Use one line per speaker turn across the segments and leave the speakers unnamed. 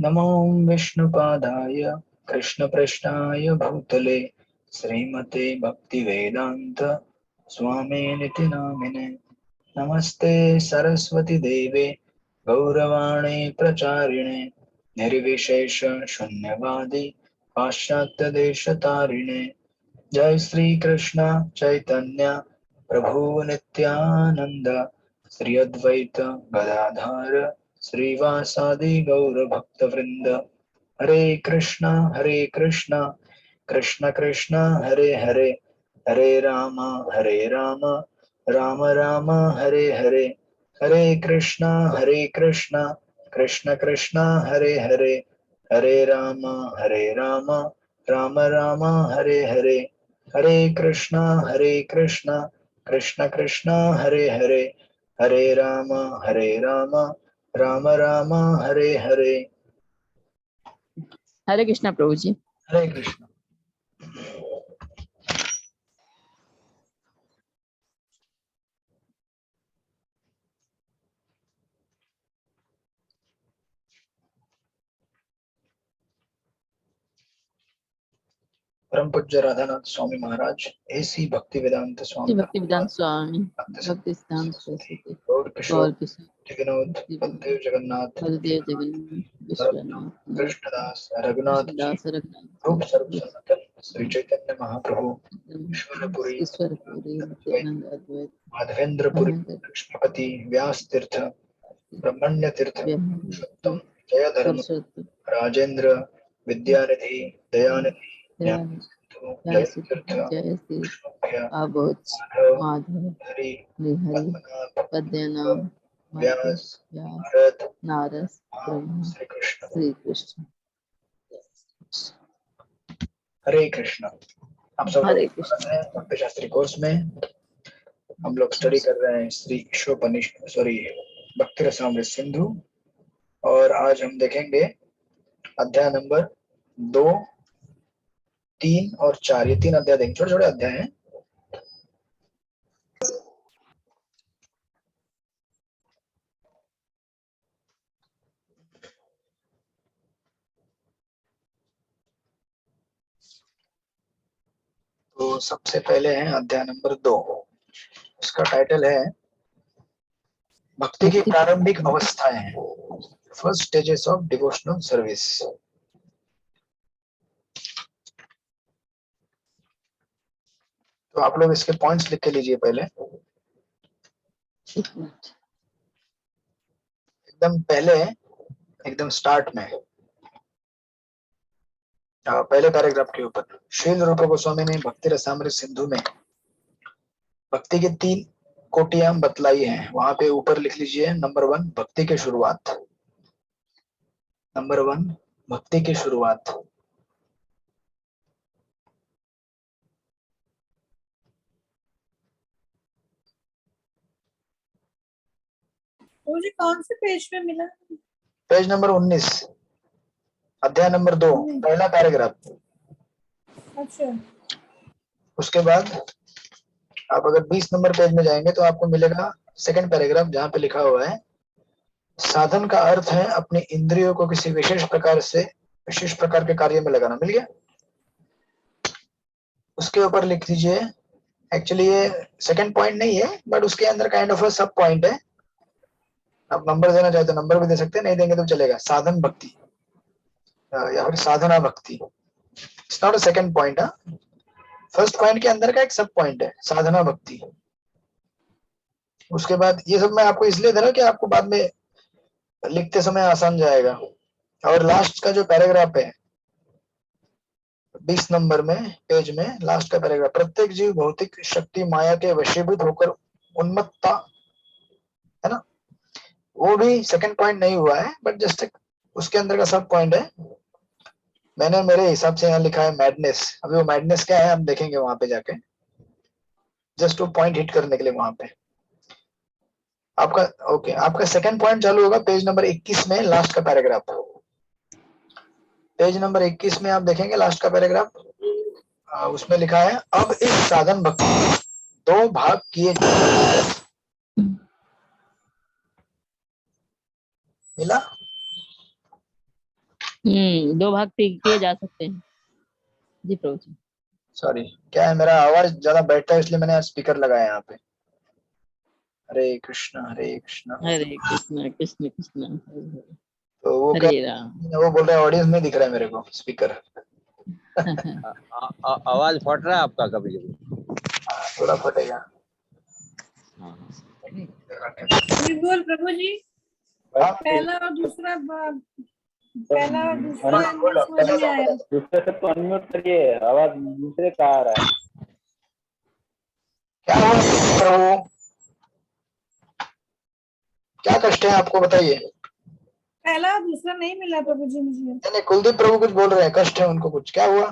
नमो विष्णुपादाय कृष्णपृष्ठाय भूतले श्रीमते भक्तिवेदांत स्वामिनिति नामिने। नमस्ते सरस्वती देवे गौरवाणी प्रचारिणे निर्विशेष शून्यवादी पाश्चात्य देश तारिणे। जय श्री कृष्ण चैतन्य प्रभु नित्यानंद श्री अद्वैत गदाधर श्रीवासादि गौर भक्त वृंद। हरे कृष्णा कृष्ण कृष्ण हरे हरे, हरे राम राम राम हरे हरे। हरे कृष्णा कृष्ण कृष्ण हरे हरे, हरे राम राम राम हरे हरे। हरे कृष्णा कृष्ण कृष्ण हरे हरे, हरे राम राम राम हरे हरे।
हरे कृष्णा प्रभु जी।
हरे कृष्ण। परम पूज्य राधानाथ स्वामी महाराज ऐसी भक्ति वेदांत स्वामी
भक्ति वेदांत स्वामी भक्ति सिद्धांत सरस्वती
गौर किशोर
गौर किशोर
जगन्नाथ बलदेव जगन्नाथ
बलदेव जगन्नाथ विश्वनाथ
कृष्णदास रघुनाथ जी
दास रघुनाथ
रूप सर्व सनातन श्री चैतन्य महाप्रभु ईश्वरपुरी
ईश्वरपुरी नित्यानंद अद्वैत
माधवेंद्रपुरी लक्ष्मीपति व्यास तीर्थ ब्रह्मण्य तीर्थ पुरुषोत्तम जय धर्म
सरस्वती
राजेंद्र विद्यानिधि दयानिधि ज्ञान
जय
जय
श्री
तीर्थ
जय श्री
कृष्णभ्य
आबोध
माधव
माधव
हरि
हरि
पद्मनाभ
पद्मनाभ
व्यास
व्यास
भरत
नारद ब्रह्मा
श्री कृष्ण।
श्री कृष्ण।
हरे कृष्ण। आप सब
हरे
लोग
कृष्ण।
भक्ति शास्त्री कोर्स में हम लोग स्टडी कर रहे हैं श्री ईशोपनिषद सॉरी भक्ति रसामृत सिंधु, और आज हम देखेंगे अध्याय नंबर 2, 3 और 4। ये 3 अध्याय देखेंगे, छोटे छोटे अध्याय हैं। तो सबसे पहले है अध्याय नंबर 2। उसका टाइटल है भक्ति की प्रारंभिक अवस्थाएं, first stages of devotional service. तो आप लोग इसके पॉइंट्स लिख के लीजिए पहले, एकदम पहले, एकदम स्टार्ट में पहले पैराग्राफ के ऊपर श्रील रूप गोस्वामी ने भक्ति रसामृत सिंधु में भक्ति के 3 कोटियां बतलाई हैं। वहां पे ऊपर लिख लीजिए नंबर 1 भक्ति की शुरुआत। नंबर 1 भक्ति की शुरुआत।
मुझे कौन से पेज पे मिला?
पेज नंबर 19, अध्याय नंबर 2, पहला पैराग्राफ।
अच्छा,
उसके बाद आप अगर 20 नंबर पेज में जाएंगे तो आपको मिलेगा सेकंड पैराग्राफ, जहां पे लिखा हुआ है साधन का अर्थ है अपनी इंद्रियों को किसी विशेष प्रकार के कार्य में लगाना। मिल गया? उसके ऊपर लिख दीजिए, एक्चुअली ये सेकंड पॉइंट नहीं है बट उसके अंदर काइंड ऑफ अ सब पॉइंट है। आप नंबर देना चाहे तो नंबर भी दे सकते हैं, नहीं देंगे तो चलेगा। साधन भक्ति या फिर साधना भक्ति, it's not a second point. First point के अंदर का एक सब पॉइंट है साधना भक्ति। उसके बाद ये सब मैं आपको इसलिए दे रहा हूं कि आपको बाद में लिखते समय आसान जाएगा। और लास्ट का जो पैराग्राफ है 20 नंबर में पेज में लास्ट का पैराग्राफ, प्रत्येक जीव भौतिक शक्ति माया के वशीभूत होकर उन्मत्ता, है ना? वो भी सेकंड पॉइंट नहीं हुआ है बट जस्ट उसके अंदर का सब पॉइंट है। मैंने मेरे हिसाब से यहाँ लिखा है मैडनेस। अभी वो मैडनेस क्या है हम देखेंगे वहां पे जाके, जस्ट वो पॉइंट हिट करने के लिए वहां पे आपका। ओके, आपका सेकंड पॉइंट चालू होगा पेज नंबर 21 में, लास्ट का पैराग्राफ। पेज नंबर 21 में आप देखेंगे लास्ट का पैराग्राफ, उसमें लिखा है अब इस साधन भक्ति 2 भाग किए। मिला?
दो भाग किए जा सकते हैं जी प्रभु जी।
सॉरी, क्या है, मेरा आवाज ज्यादा बैठता है इसलिए मैंने स्पीकर लगाया यहाँ पे। हरे कृष्णा हरे कृष्णा।
हरे कृष्ण कृष्ण कृष्ण हरे हरे,
तो वो क्या,
हरे राम।
वो बोल रहे हैं ऑडियंस में दिख रहा है मेरे को स्पीकर।
आवाज फट रहा है आपका कभी कभी।
थोड़ा फटेगा।
जी बोल प्रभु जी।
हाँ,
पहला और दूसरा पहला और दूसरा
बोलो,
लाइन मुझे
बोलो,
समझ में आया।
दूसरे सबको अनम्यूट करिए, आवाज दूसरे का आ रहा है।
क्या हुआ प्रभु, क्या कष्ट है आपको बताइए।
पहला और दूसरा नहीं मिला प्रभु जी मुझे।
नहीं, कुलदीप प्रभु कुछ बोल रहे हैं, कष्ट है उनको कुछ, क्या हुआ?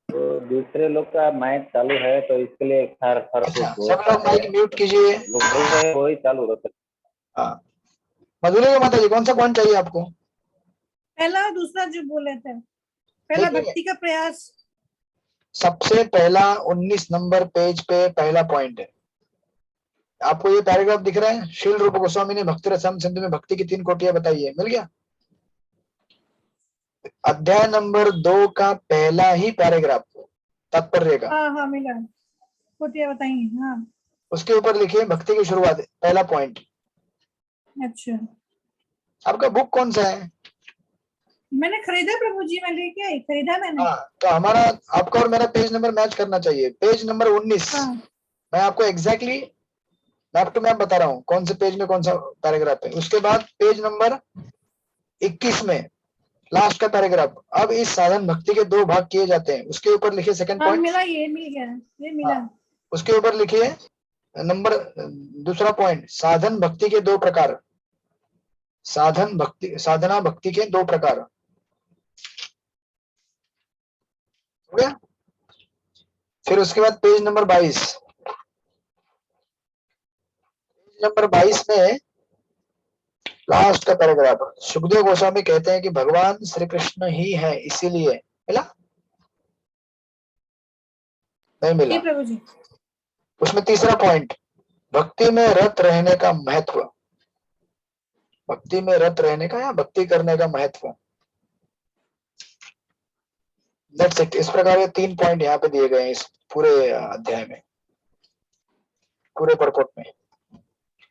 तो दूसरे लोग का माइक चालू है तो इसके लिए खैर फर्क
अच्छा,
हो
सब लोग
सकता
माइक
है।
म्यूट कीजिए।
लोग बोल रहे हैं वही चालू रहता है।
हाँ, मधुरे माता जी, कौन सा पॉइंट चाहिए आपको?
पहला और दूसरा जो बोले थे, पहला
देखिए,
भक्ति का प्रयास।
सबसे पहला 19 नंबर पेज पे पहला पॉइंट है। आपको ये पैराग्राफ दिख रहा है, शील रूप गोस्वामी ने भक्ति रसम सिंधु में भक्ति की 3 कोटियां बताई है, मिल गया? अध्याय नंबर 2 का पहला ही पैराग्राफ, तात्पर्य का,
हाँ हाँ मिला, कोटिया बताइए। हाँ
उसके ऊपर लिखिए भक्ति की शुरुआत, पहला पॉइंट।
अच्छा,
आपका बुक कौन सा है?
मैंने खरीदा प्रभु जी, मैं लेके आई, खरीदा मैंने।
हाँ, तो हमारा, आपका और मेरा पेज नंबर मैच करना चाहिए। पेज नंबर 19,
हाँ
मैं आपको एग्जैक्टली मैप टू मैप बता रहा हूँ कौन से पेज में कौन सा पैराग्राफ है। उसके बाद पेज नंबर 21 में लास्ट का पैराग्राफ, अब इस साधन भक्ति के 2 भाग किए जाते हैं, उसके ऊपर लिखिए सेकंड
हाँ
पॉइंट।
मिला, ये मिल गया, ये मिला।
उसके ऊपर लिखिए नंबर, दूसरा पॉइंट, साधन भक्ति के 2 प्रकार, साधन भक्ति, साधना भक्ति के 2 प्रकार, हो गया? फिर उसके बाद पेज नंबर 22, पेज नंबर 22 में लास्ट का पैराग्राफ, सुखदेव गोस्वामी कहते हैं कि भगवान श्री कृष्ण ही है, इसीलिए। मिला? नहीं
जी
मिला?
प्रभु जी।
उसमें तीसरा पॉइंट, भक्ति में रत रहने का महत्व, भक्ति में रत रहने का या भक्ति करने का महत्व, दैट्स इट। इस प्रकार ये 3 पॉइंट यहाँ पे दिए गए हैं इस पूरे अध्याय में, पूरे परपोर्ट में।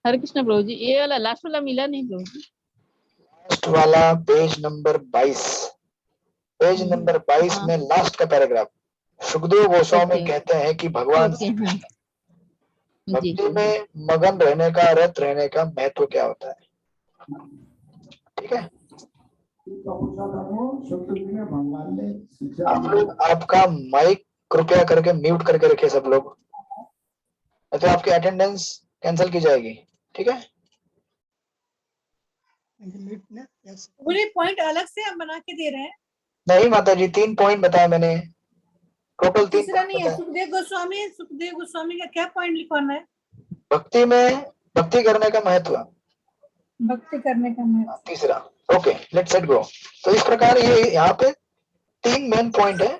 हरे कृष्ण प्रभु जी, ये वाला लास्ट वाला मिला नहीं प्रभु जी।
लास्ट वाला पेज नंबर 22, पेज नंबर 22
हाँ।
में लास्ट का पैराग्राफ, सुखदेव गोस्वामी
ओके
कहते हैं कि भगवान
ओके,
श्री
हाँ
कृष्ण
जी
भक्ति में मगन रहने का, रत रहने का महत्व क्या होता है। ठीक है, आप लोग आपका माइक कृपया करके म्यूट करके रखिए सब लोग, तो आपकी अटेंडेंस कैंसिल की जाएगी। ठीक है,
पूरे पॉइंट अलग से हम बना के दे रहे हैं।
नहीं माता जी, 3 पॉइंट बताया मैंने, टोटल 3
तीसरा
पॉइंट
नहीं है,
बताया।
सुखदेव गोस्वामी का क्या पॉइंट लिखवाना है?
भक्ति में, भक्ति करने का महत्व,
भक्ति करने का महत्व।
तीसरा। Okay, let's set go. तो इस प्रकार ये यहाँ पे 3 मेन पॉइंट है।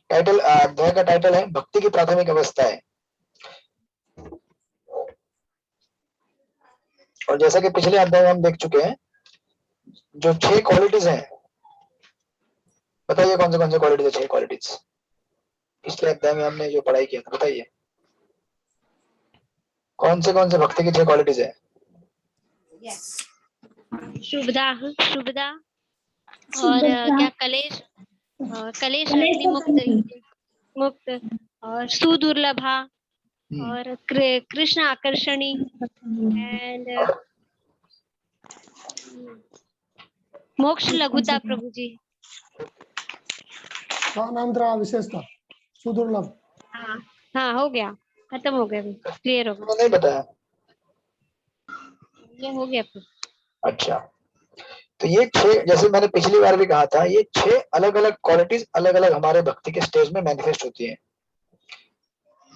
टाइटल, अध्याय का टाइटल है भक्ति की प्राथमिक अवस्थाएं। और जैसा कि पिछले अध्याय में हम देख चुके हैं, जो 6 क्वालिटीज हैं, बताइए कौन से क्वालिटीज है, 6 क्वालिटीज पिछले अध्याय में हमने जो पढ़ाई किया था, बताइए कौन से भक्ति की 6 क्वालिटीज है?
शुभदा शुभदा और क्या कलेश, कलेश अग्नि मुक्त और सुदुर्लभा और कृष्ण आकर्षणी एंड मोक्ष लघुता प्रभु जी।
विशेषता सुदुर्लभ।
हाँ हाँ, हो गया, खत्म हो गया, क्लियर हो गया,
नहीं बताया?
ये हो गया प्रभु।
अच्छा, तो ये 6, जैसे मैंने पिछली बार भी कहा था, ये 6 अलग अलग क्वालिटीज अलग अलग हमारे भक्ति के स्टेज में मैनिफेस्ट होती हैं।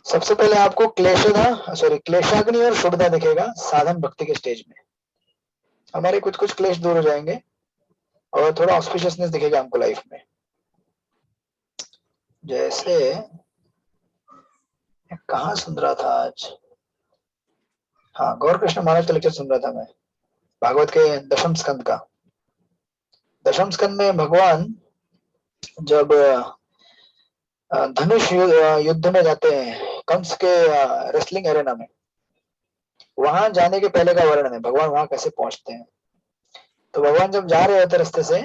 सबसे पहले आपको क्लेशाग्नि और शुभदा दिखेगा साधन भक्ति के स्टेज में। हमारे कुछ क्लेश दूर हो जाएंगे और थोड़ा ऑस्पिशियसनेस दिखेगा हमको लाइफ में। जैसे कहाँ सुन रहा था आज, हाँ, गौर कृष्ण महाराज का लेक्चर सुन रहा था मैं। भागवत के दशम स्कंद का। दशम स्कंद में भगवान जब धनुष युद्ध में जाते हैं कंस के रेसलिंग एरेना में, वहां जाने के पहले का वर्णन है, भगवान वहां कैसे पहुंचते हैं। तो भगवान जब जा रहे होते रास्ते से,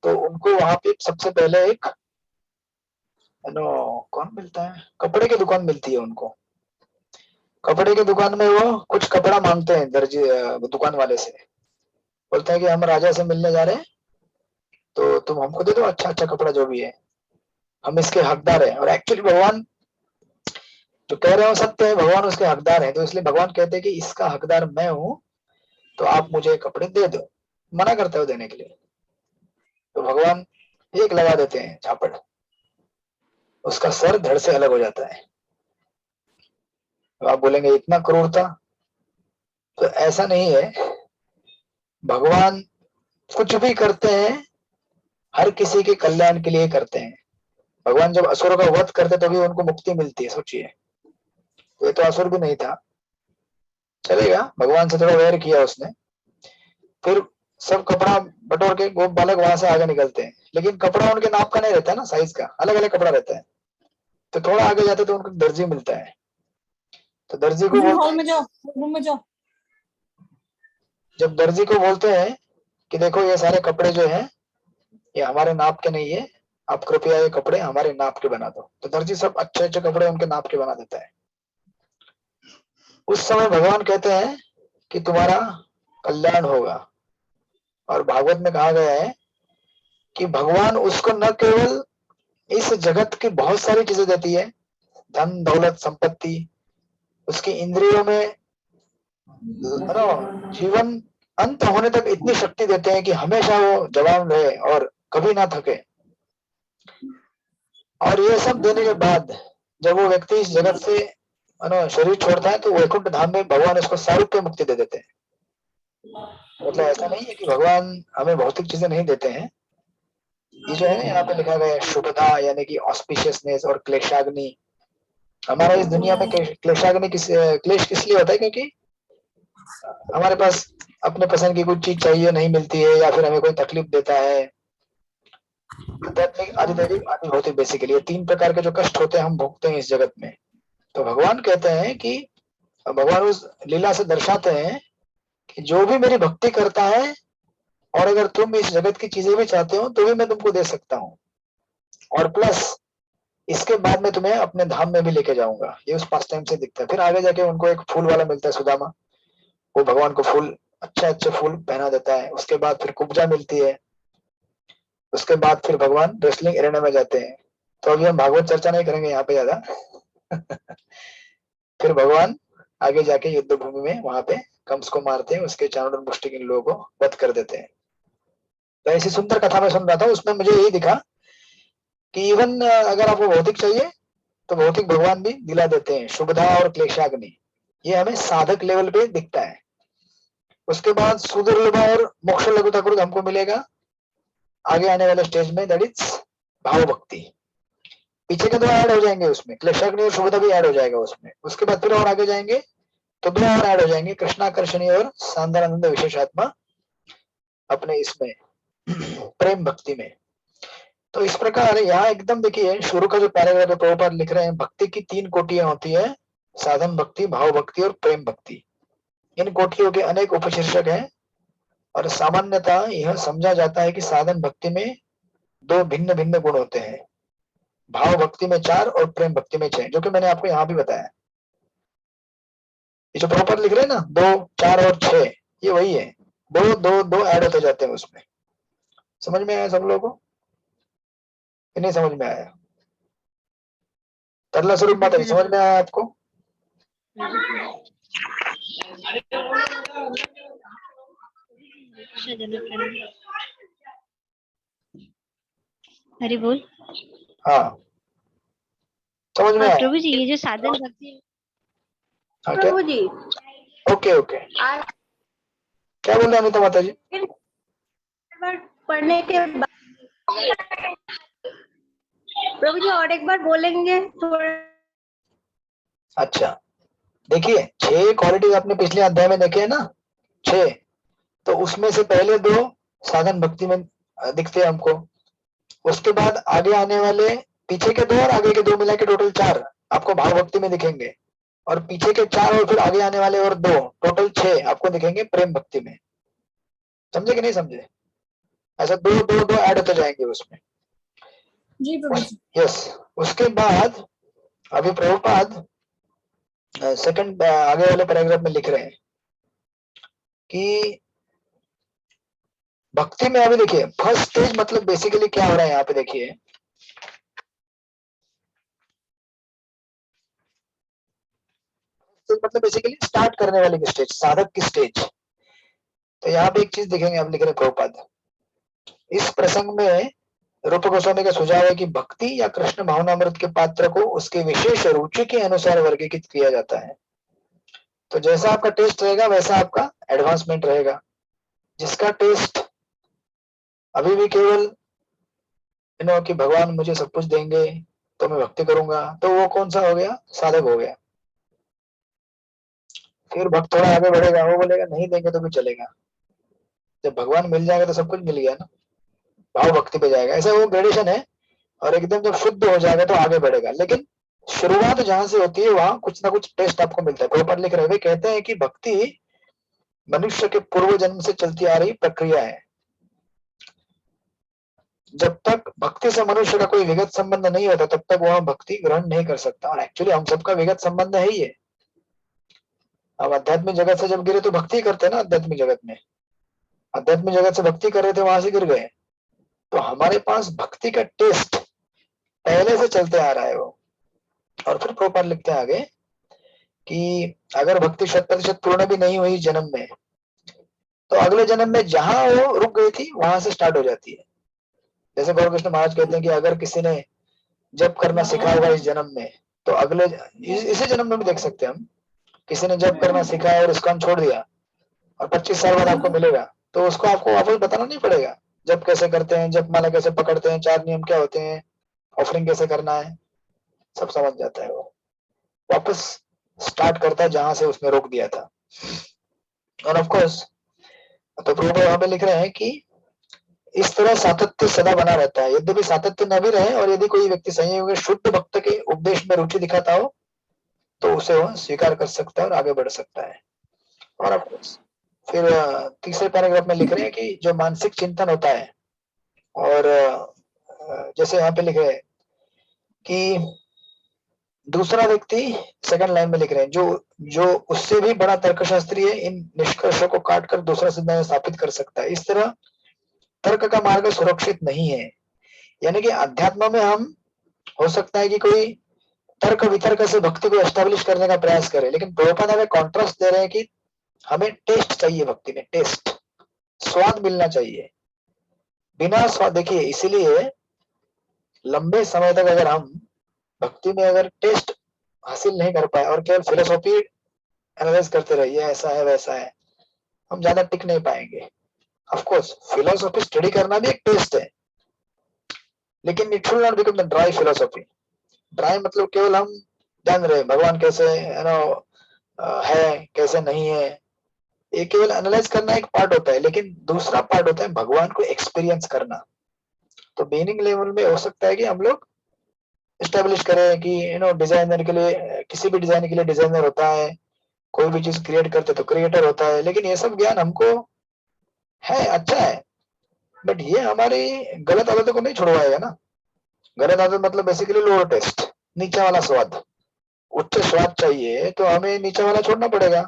तो उनको वहां पे सबसे पहले एक कौन मिलता है, कपड़े की दुकान मिलती है उनको। कपड़े की दुकान में वो कुछ कपड़ा मांगते हैं दर्जी दुकान वाले से, बोलते हैं कि हम राजा से मिलने जा रहे हैं, तो तुम हमको दे दो अच्छा अच्छा कपड़ा जो भी है, हम इसके हकदार हैं। और एक्चुअली भगवान जो कह रहे हो सत्य है, भगवान उसके हकदार है, तो इसलिए भगवान कहते हैं कि इसका हकदार मैं हूं, तो आप मुझे कपड़े दे दो। मना करते हो देने के लिए, तो भगवान एक लगा देते हैं झापड़, उसका सर धड़ से अलग हो जाता है। तो आप बोलेंगे इतना क्रूरता, तो ऐसा नहीं है। भगवान कुछ भी करते हैं हर किसी के कल्याण के लिए करते हैं। भगवान जब असुरों का वध करते तभी उनको मुक्ति मिलती है, सोचिए। ये तो असुर भी नहीं था, चलेगा, भगवान से थोड़ा वैर किया उसने, फिर सब कपड़ा बटोर के गोप बालक वहां से आगे निकलते हैं, लेकिन कपड़ा उनके नाप का नहीं रहता है ना, साइज का अलग अलग कपड़ा रहता है। तो थोड़ा आगे जाते तो उनको दर्जी मिलता है, तो दर्जी को
हॉल में जाओ, रूम में जाओ।
जब दर्जी को बोलते हैं कि देखो ये सारे कपड़े जो हैं ये हमारे नाप के नहीं है, आप कृपया ये कपड़े हमारे नाप के बना दो, तो दर्जी सब अच्छे अच्छे कपड़े उनके नाप के बना देता है। उस समय भगवान कहते हैं कि तुम्हारा कल्याण होगा। और भागवत में कहा गया है कि भगवान उसको न केवल इस जगत की बहुत सारी चीजें देती है, धन दौलत संपत्ति, उसकी इंद्रियों में जीवन अंत होने तक इतनी शक्ति देते हैं कि हमेशा वो जवान रहे और कभी ना थके। और ये सब देने के बाद जब वो व्यक्ति इस जगत से शरीर छोड़ता है, तो वैकुंठ धाम में भगवान उसको सारूप्य मुक्ति दे देते हैं। मतलब ऐसा नहीं है कि भगवान हमें भौतिक चीजें नहीं देते हैं। ये जो है ना यहाँ पे लिखा गया है शुभता, यानी कि ऑस्पिशियसनेस और क्लेशाग्नि। हमारा इस दुनिया में क्लेशाग्नि क्लेश किस लिए होता है, क्योंकि हमारे पास अपने पसंद की कुछ चीज चाहिए नहीं मिलती है, या फिर हमें कोई तकलीफ देता है। आध्यात्मिक आधिदैविक आदि भौतिक, बेसिकली तीन प्रकार के जो कष्ट होते हैं हम भोगते हैं इस जगत में। तो भगवान कहते हैं कि भगवान उस लीला से दर्शाते हैं कि जो भी मेरी भक्ति करता है, और अगर तुम इस जगत की चीजें भी चाहते हो तो भी मैं तुमको दे सकता हूँ, और प्लस इसके बाद में तुम्हें अपने धाम में भी लेके जाऊंगा। ये उस पास टाइम से दिखता है। फिर आगे जाके उनको एक फूल वाला मिलता है सुदामा, वो भगवान को फूल अच्छे अच्छे फूल पहना देता है। उसके बाद फिर कुब्जा मिलती है, उसके बाद फिर भगवान रेसलिंग एरेना में जाते हैं। तो अभी हम भागवत चर्चा नहीं करेंगे यहाँ पे ज्यादा। फिर भगवान आगे जाके युद्ध भूमि में वहां पे कंस को मारते हैं, उसके चारों मुष्टिक इन लोगों को वध कर देते हैं। तो ऐसी सुंदर कथा में सुन रहा था, उसमें मुझे यही दिखा कि इवन अगर आपको भौतिक चाहिए तो भौतिक भगवान भी दिला देते हैं, शुभदा और क्लेशाग्नि। ये हमें साधक लेवल पे दिखता है। उसके बाद सुदुर्लभ और मोक्ष लघुता कृत हमको मिलेगा आगे आने वाले स्टेज में, दैट इज भाव भक्ति। पीछे के दो ऐड हो जाएंगे उसमें, क्लेशाग्नि और शुभदा भी ऐड हो जाएगा उसमें। उसके बाद फिर और आगे जाएंगे तो दो और ऐड हो जाएंगे, कृष्णाकर्षणी और सांदानंद विशेषात्मा अपने इसमें प्रेम भक्ति में। तो इस प्रकार यहाँ एकदम देखिए शुरू का जो पैराग्राफ है प्रभुपाद लिख रहे हैं, भक्ति की तीन कोटियां होती है, साधन भक्ति, भाव भक्ति और प्रेम भक्ति। इन कोटियों के अनेक उपशीर्षक हैं, और सामान्यतः यह समझा जाता है कि साधन भक्ति में दो भिन्न भिन्न गुण होते हैं, भाव भक्ति में 4 और प्रेम भक्ति में 6, जो कि मैंने आपको यहाँ भी बताया। ये जो प्रभुपाद लिख रहे हैं ना 2, 4 और 6, ये वही है। दो दो दो ऐड होते जाते हैं उसमें। समझ में आया सब लोगों को कि नहीं समझ में आया? तरला स्वरूप माता जी समझ में आया आपको?
हरि बोल।
हाँ समझ में आया?
प्रभु जी ये जो साधन भक्ति,
हाँ क्या?
प्रभु जी
ओके ओके, क्या बोल रहे हैं अमिता माता जी?
पढ़ने के बाद प्रभु जी और एक बार बोलेंगे थोड़ा?
अच्छा देखिए 6 क्वालिटीज आपने पिछले अध्याय में देखे है ना, 6 तो उसमें से पहले 2 साधन भक्ति में दिखते हैं हमको, उसके बाद आगे आने वाले पीछे के 2 और आगे के 2 मिला के टोटल 4 आपको भाव भक्ति में दिखेंगे, और पीछे के 4 और फिर आगे आने वाले और 2 टोटल 6 आपको दिखेंगे प्रेम भक्ति में। समझे कि नहीं समझे? ऐसा 2 ऐड होते जाएंगे उसमें।
जी प्रभु जी।
यस, उसके बाद अभी प्रभुपाद सेकंड आगे वाले पैराग्राफ में लिख रहे हैं कि भक्ति में अभी देखिए फर्स्ट स्टेज मतलब बेसिकली क्या हो रहा है यहाँ पे देखिए, मतलब बेसिकली स्टार्ट करने वाले की स्टेज, साधक की स्टेज। तो यहाँ पे एक चीज देखेंगे, आप लिख रहे प्रभुपाद, इस प्रसंग में रूप गोस्वामी का सुझाव है कि भक्ति या कृष्ण भावनामृत के पात्र को उसके विशेष रुचि के अनुसार वर्गीकृत किया जाता है। तो जैसा आपका टेस्ट रहेगा वैसा आपका एडवांसमेंट रहेगा। जिसका टेस्ट अभी भी केवल कि भगवान मुझे सब कुछ देंगे तो मैं भक्ति करूंगा, तो वो कौन सा हो गया? साधक हो गया। फिर भक्त थोड़ा आगे बढ़ेगा, वो बोलेगा नहीं देंगे तो भी चलेगा, जब भगवान मिल जाएगा तो सब कुछ मिल गया ना, भाव भक्ति पे जाएगा। ऐसा वो ग्रेडेशन है, और एकदम जब शुद्ध हो जाएगा तो आगे बढ़ेगा। लेकिन शुरुआत जहां से होती है वहां कुछ ना कुछ टेस्ट आपको मिलता है। प्रभुपाद लिख रहे हैं, कहते हैं कि भक्ति मनुष्य के पूर्व जन्म से चलती आ रही प्रक्रिया है। जब तक भक्ति से मनुष्य का कोई विगत संबंध नहीं होता तब तक वह भक्ति ग्रहण नहीं कर सकता। और एक्चुअली हम सबका विगत संबंध है ही है। अब आध्यात्मिक जगत से जब गिरे तो भक्ति करते ना, आध्यात्मिक जगत में आध्यात्मिक जगत से भक्ति कर रहे थे, वहां से गिर गए। तो हमारे पास भक्ति का टेस्ट पहले से चलते आ रहा है वो। और फिर प्रभुपाद लिखते हैं आगे कि अगर भक्ति 100% पूर्ण भी नहीं हुई जन्म में, तो अगले जन्म में जहां वो रुक गई थी वहां से स्टार्ट हो जाती है। जैसे गौर कृष्ण महाराज कहते हैं कि अगर किसी ने जप करना सिखा होगा इस जन्म में, तो अगले इसी जन्म में भी देख सकते हैं हम, किसी ने जप करना सिखाया और इसको हम छोड़ दिया और 25 साल बाद आपको मिलेगा, तो उसको आपको वापस बताना नहीं पड़ेगा जप कैसे करते हैं, जप माला कैसे पकड़ते हैं, 4 नियम क्या होते हैं, ऑफरिंग कैसे करना है, सब समझ जाता है। वो वापस स्टार्ट करता है जहां से उसने रोक दिया था। और ऑफ कोर्स तो प्रभु वहां पे लिख रहे हैं कि इस तरह सातत्य सदा बना रहता है। यद्यपि सातत्य न भी रहे और यदि कोई व्यक्ति संयोग शुद्ध भक्त के उपदेश में रुचि दिखाता हो तो उसे वह स्वीकार कर सकता है और आगे बढ़ सकता है। और ऑफ कोर्स फिर तीसरे पैराग्राफ में लिख रहे हैं कि जो मानसिक चिंतन होता है, और जैसे यहाँ पे लिखे है कि दूसरा व्यक्ति सेकंड लाइन में लिख रहे हैं जो उससे भी बड़ा तर्कशास्त्री है, इन निष्कर्षों को काटकर दूसरा सिद्धांत स्थापित कर सकता है। इस तरह तर्क का मार्ग सुरक्षित नहीं है। यानी कि अध्यात्म में हम हो सकता है कि कोई तर्क वितर्क से भक्ति को एस्टेब्लिश करने का प्रयास करे, लेकिन प्रभुपाद हमें कॉन्ट्रास्ट दे रहे हैं कि हमें टेस्ट चाहिए, भक्ति में टेस्ट, स्वाद मिलना चाहिए। बिना स्वाद, देखिए इसीलिए लंबे समय तक अगर हम भक्ति में अगर टेस्ट हासिल नहीं कर पाए और केवल फिलोसॉफी एनालाइज करते रहिए ऐसा है वैसा है, हम ज्यादा टिक नहीं पाएंगे। ऑफ कोर्स फिलोसॉफी स्टडी करना भी एक टेस्ट है, लेकिन it should not become the dry philosophy. Dry मतलब केवल हम जान रहे भगवान कैसे है कैसे नहीं है, ये केवल एनालाइज करना एक पार्ट होता है, लेकिन दूसरा पार्ट होता है भगवान को एक्सपीरियंस करना। तो बीइंग लेवल में हो सकता है कि हम लोग एस्टेब्लिश करें कि डिजाइनर के लिए, किसी भी डिजाइन के लिए डिजाइनर होता है, कोई भी चीज क्रिएट करते तो क्रिएटर होता है, लेकिन ये सब ज्ञान हमको है, अच्छा है, बट ये हमारी गलत आदतों को नहीं छुड़वाएगा ना। गलत आदत मतलब बेसिकली लोअर टेस्ट, नीचे वाला स्वाद। उच्च स्वाद चाहिए तो हमें नीचे वाला छोड़ना पड़ेगा,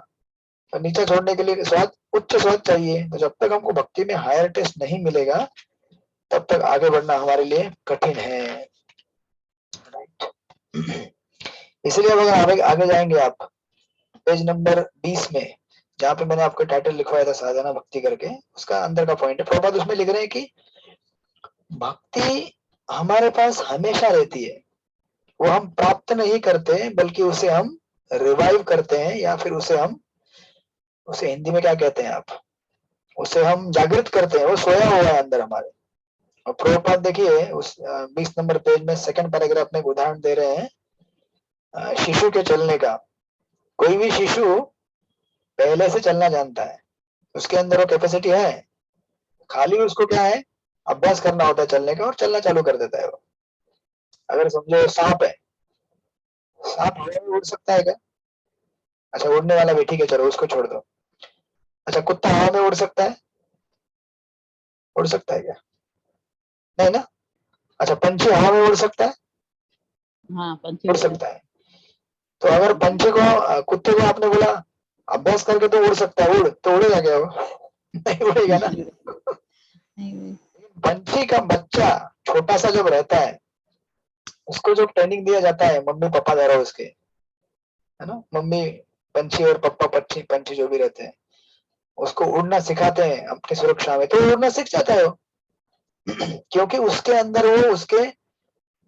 तो नीचे छोड़ने के लिए स्वाद, उच्च स्वाद चाहिए। तो जब तक हमको भक्ति में हायर टेस्ट नहीं मिलेगा तब तक आगे बढ़ना हमारे लिए कठिन है। इसलिए अगर आगे जाएंगे आप पेज नंबर 20 में, जहाँ पे मैंने आपको टाइटल लिखवाया था साधना भक्ति करके, उसका अंदर का पॉइंट है। प्रभुपाद उसमें लिख रहे हैं कि भक्ति हमारे पास हमेशा रहती है, वो हम प्राप्त नहीं करते बल्कि उसे हम रिवाइव करते हैं, या फिर उसे हिंदी में क्या कहते हैं आप, उसे हम जागृत करते हैं, वो सोया हुआ है अंदर हमारे। और प्रभुपाद देखिए उस 20 नंबर पेज में सेकंड पैराग्राफ में एक उदाहरण दे रहे हैं शिशु के चलने का। कोई भी शिशु पहले से चलना जानता है, उसके अंदर वो कैपेसिटी है, खाली उसको क्या है, अभ्यास करना होता है चलने का और चलना चालू कर देता है वो। अगर समझो सांप है, सांप हवा में उड़ सकता है क्या? अच्छा उड़ने वाला भी ठीक है, चलो उसको छोड़ दो। अच्छा कुत्ता हवा में उड़ सकता है? उड़ सकता है क्या? नहीं ना। अच्छा पंछी हवा में उड़ सकता है?
हाँ पंछी
उड़
उड़ते हैं।
सकता है। तो अगर पंछी को कुत्ते को आपने बोला अभ्यास करके तो उड़ सकता है, उड़, तो उड़ेगा क्या वो? नहीं उड़ेगा ना।
नहीं,
पंछी का बच्चा छोटा सा जब रहता है, उसको जो ट्रेनिंग दिया जाता है मम्मी पापा द्वारा उसके, है ना, मम्मी पंछी और पापा पंछी पंछी जो भी रहते हैं, उसको उड़ना सिखाते हैं अपनी सुरक्षा में, तो उड़ना सीख जाता है वो। क्योंकि उसके अंदर वो उसके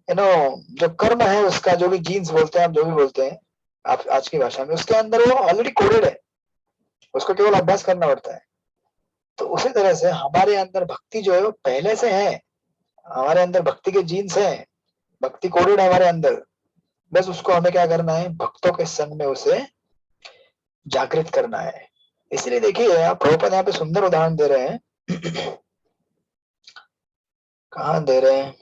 जो कर्म है उसका, जो भी जीन्स बोलते हैं, आप जो भी बोलते हैं आप आज की भाषा में, उसके अंदर वो ऑलरेडी कोडेड है, उसको केवल अभ्यास करना पड़ता है। तो उसी तरह से हमारे अंदर भक्ति जो है वो पहले से है, हमारे अंदर भक्ति के जीन्स हैं, भक्ति कोडेड है हमारे अंदर। बस उसको हमें क्या करना है, भक्तों के संग में उसे जागृत करना है। इसलिए देखिए आप प्रभुपाद यहाँ पे सुंदर उदाहरण दे रहे हैं। कहाँ दे रहे हैं?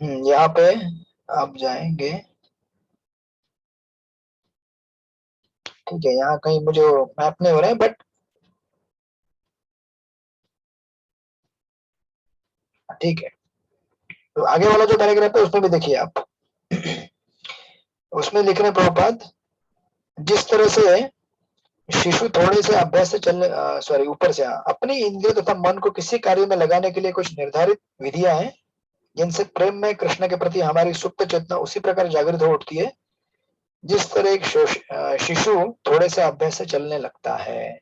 यहाँ पे आप जाएंगे, ठीक है, यहाँ कहीं मुझे मैप नहीं हो रहा है, बट ठीक है। तो आगे वाला जो पैराग्राफ है उसमें भी देखिए आप, उसमें लिख रहे हैं प्रभुपाद, जिस तरह से शिशु थोड़े से अभ्यास से चलने, सॉरी ऊपर से, अपनी इंद्रियों तथा मन को किसी कार्य में लगाने के लिए कुछ निर्धारित विधियां हैं, जिनसे प्रेम में कृष्ण के प्रति हमारी सुप्त चेतना उसी प्रकार जागृत हो उठती है जिस तरह एक शिशु थोड़े से अभ्यास से चलने लगता है।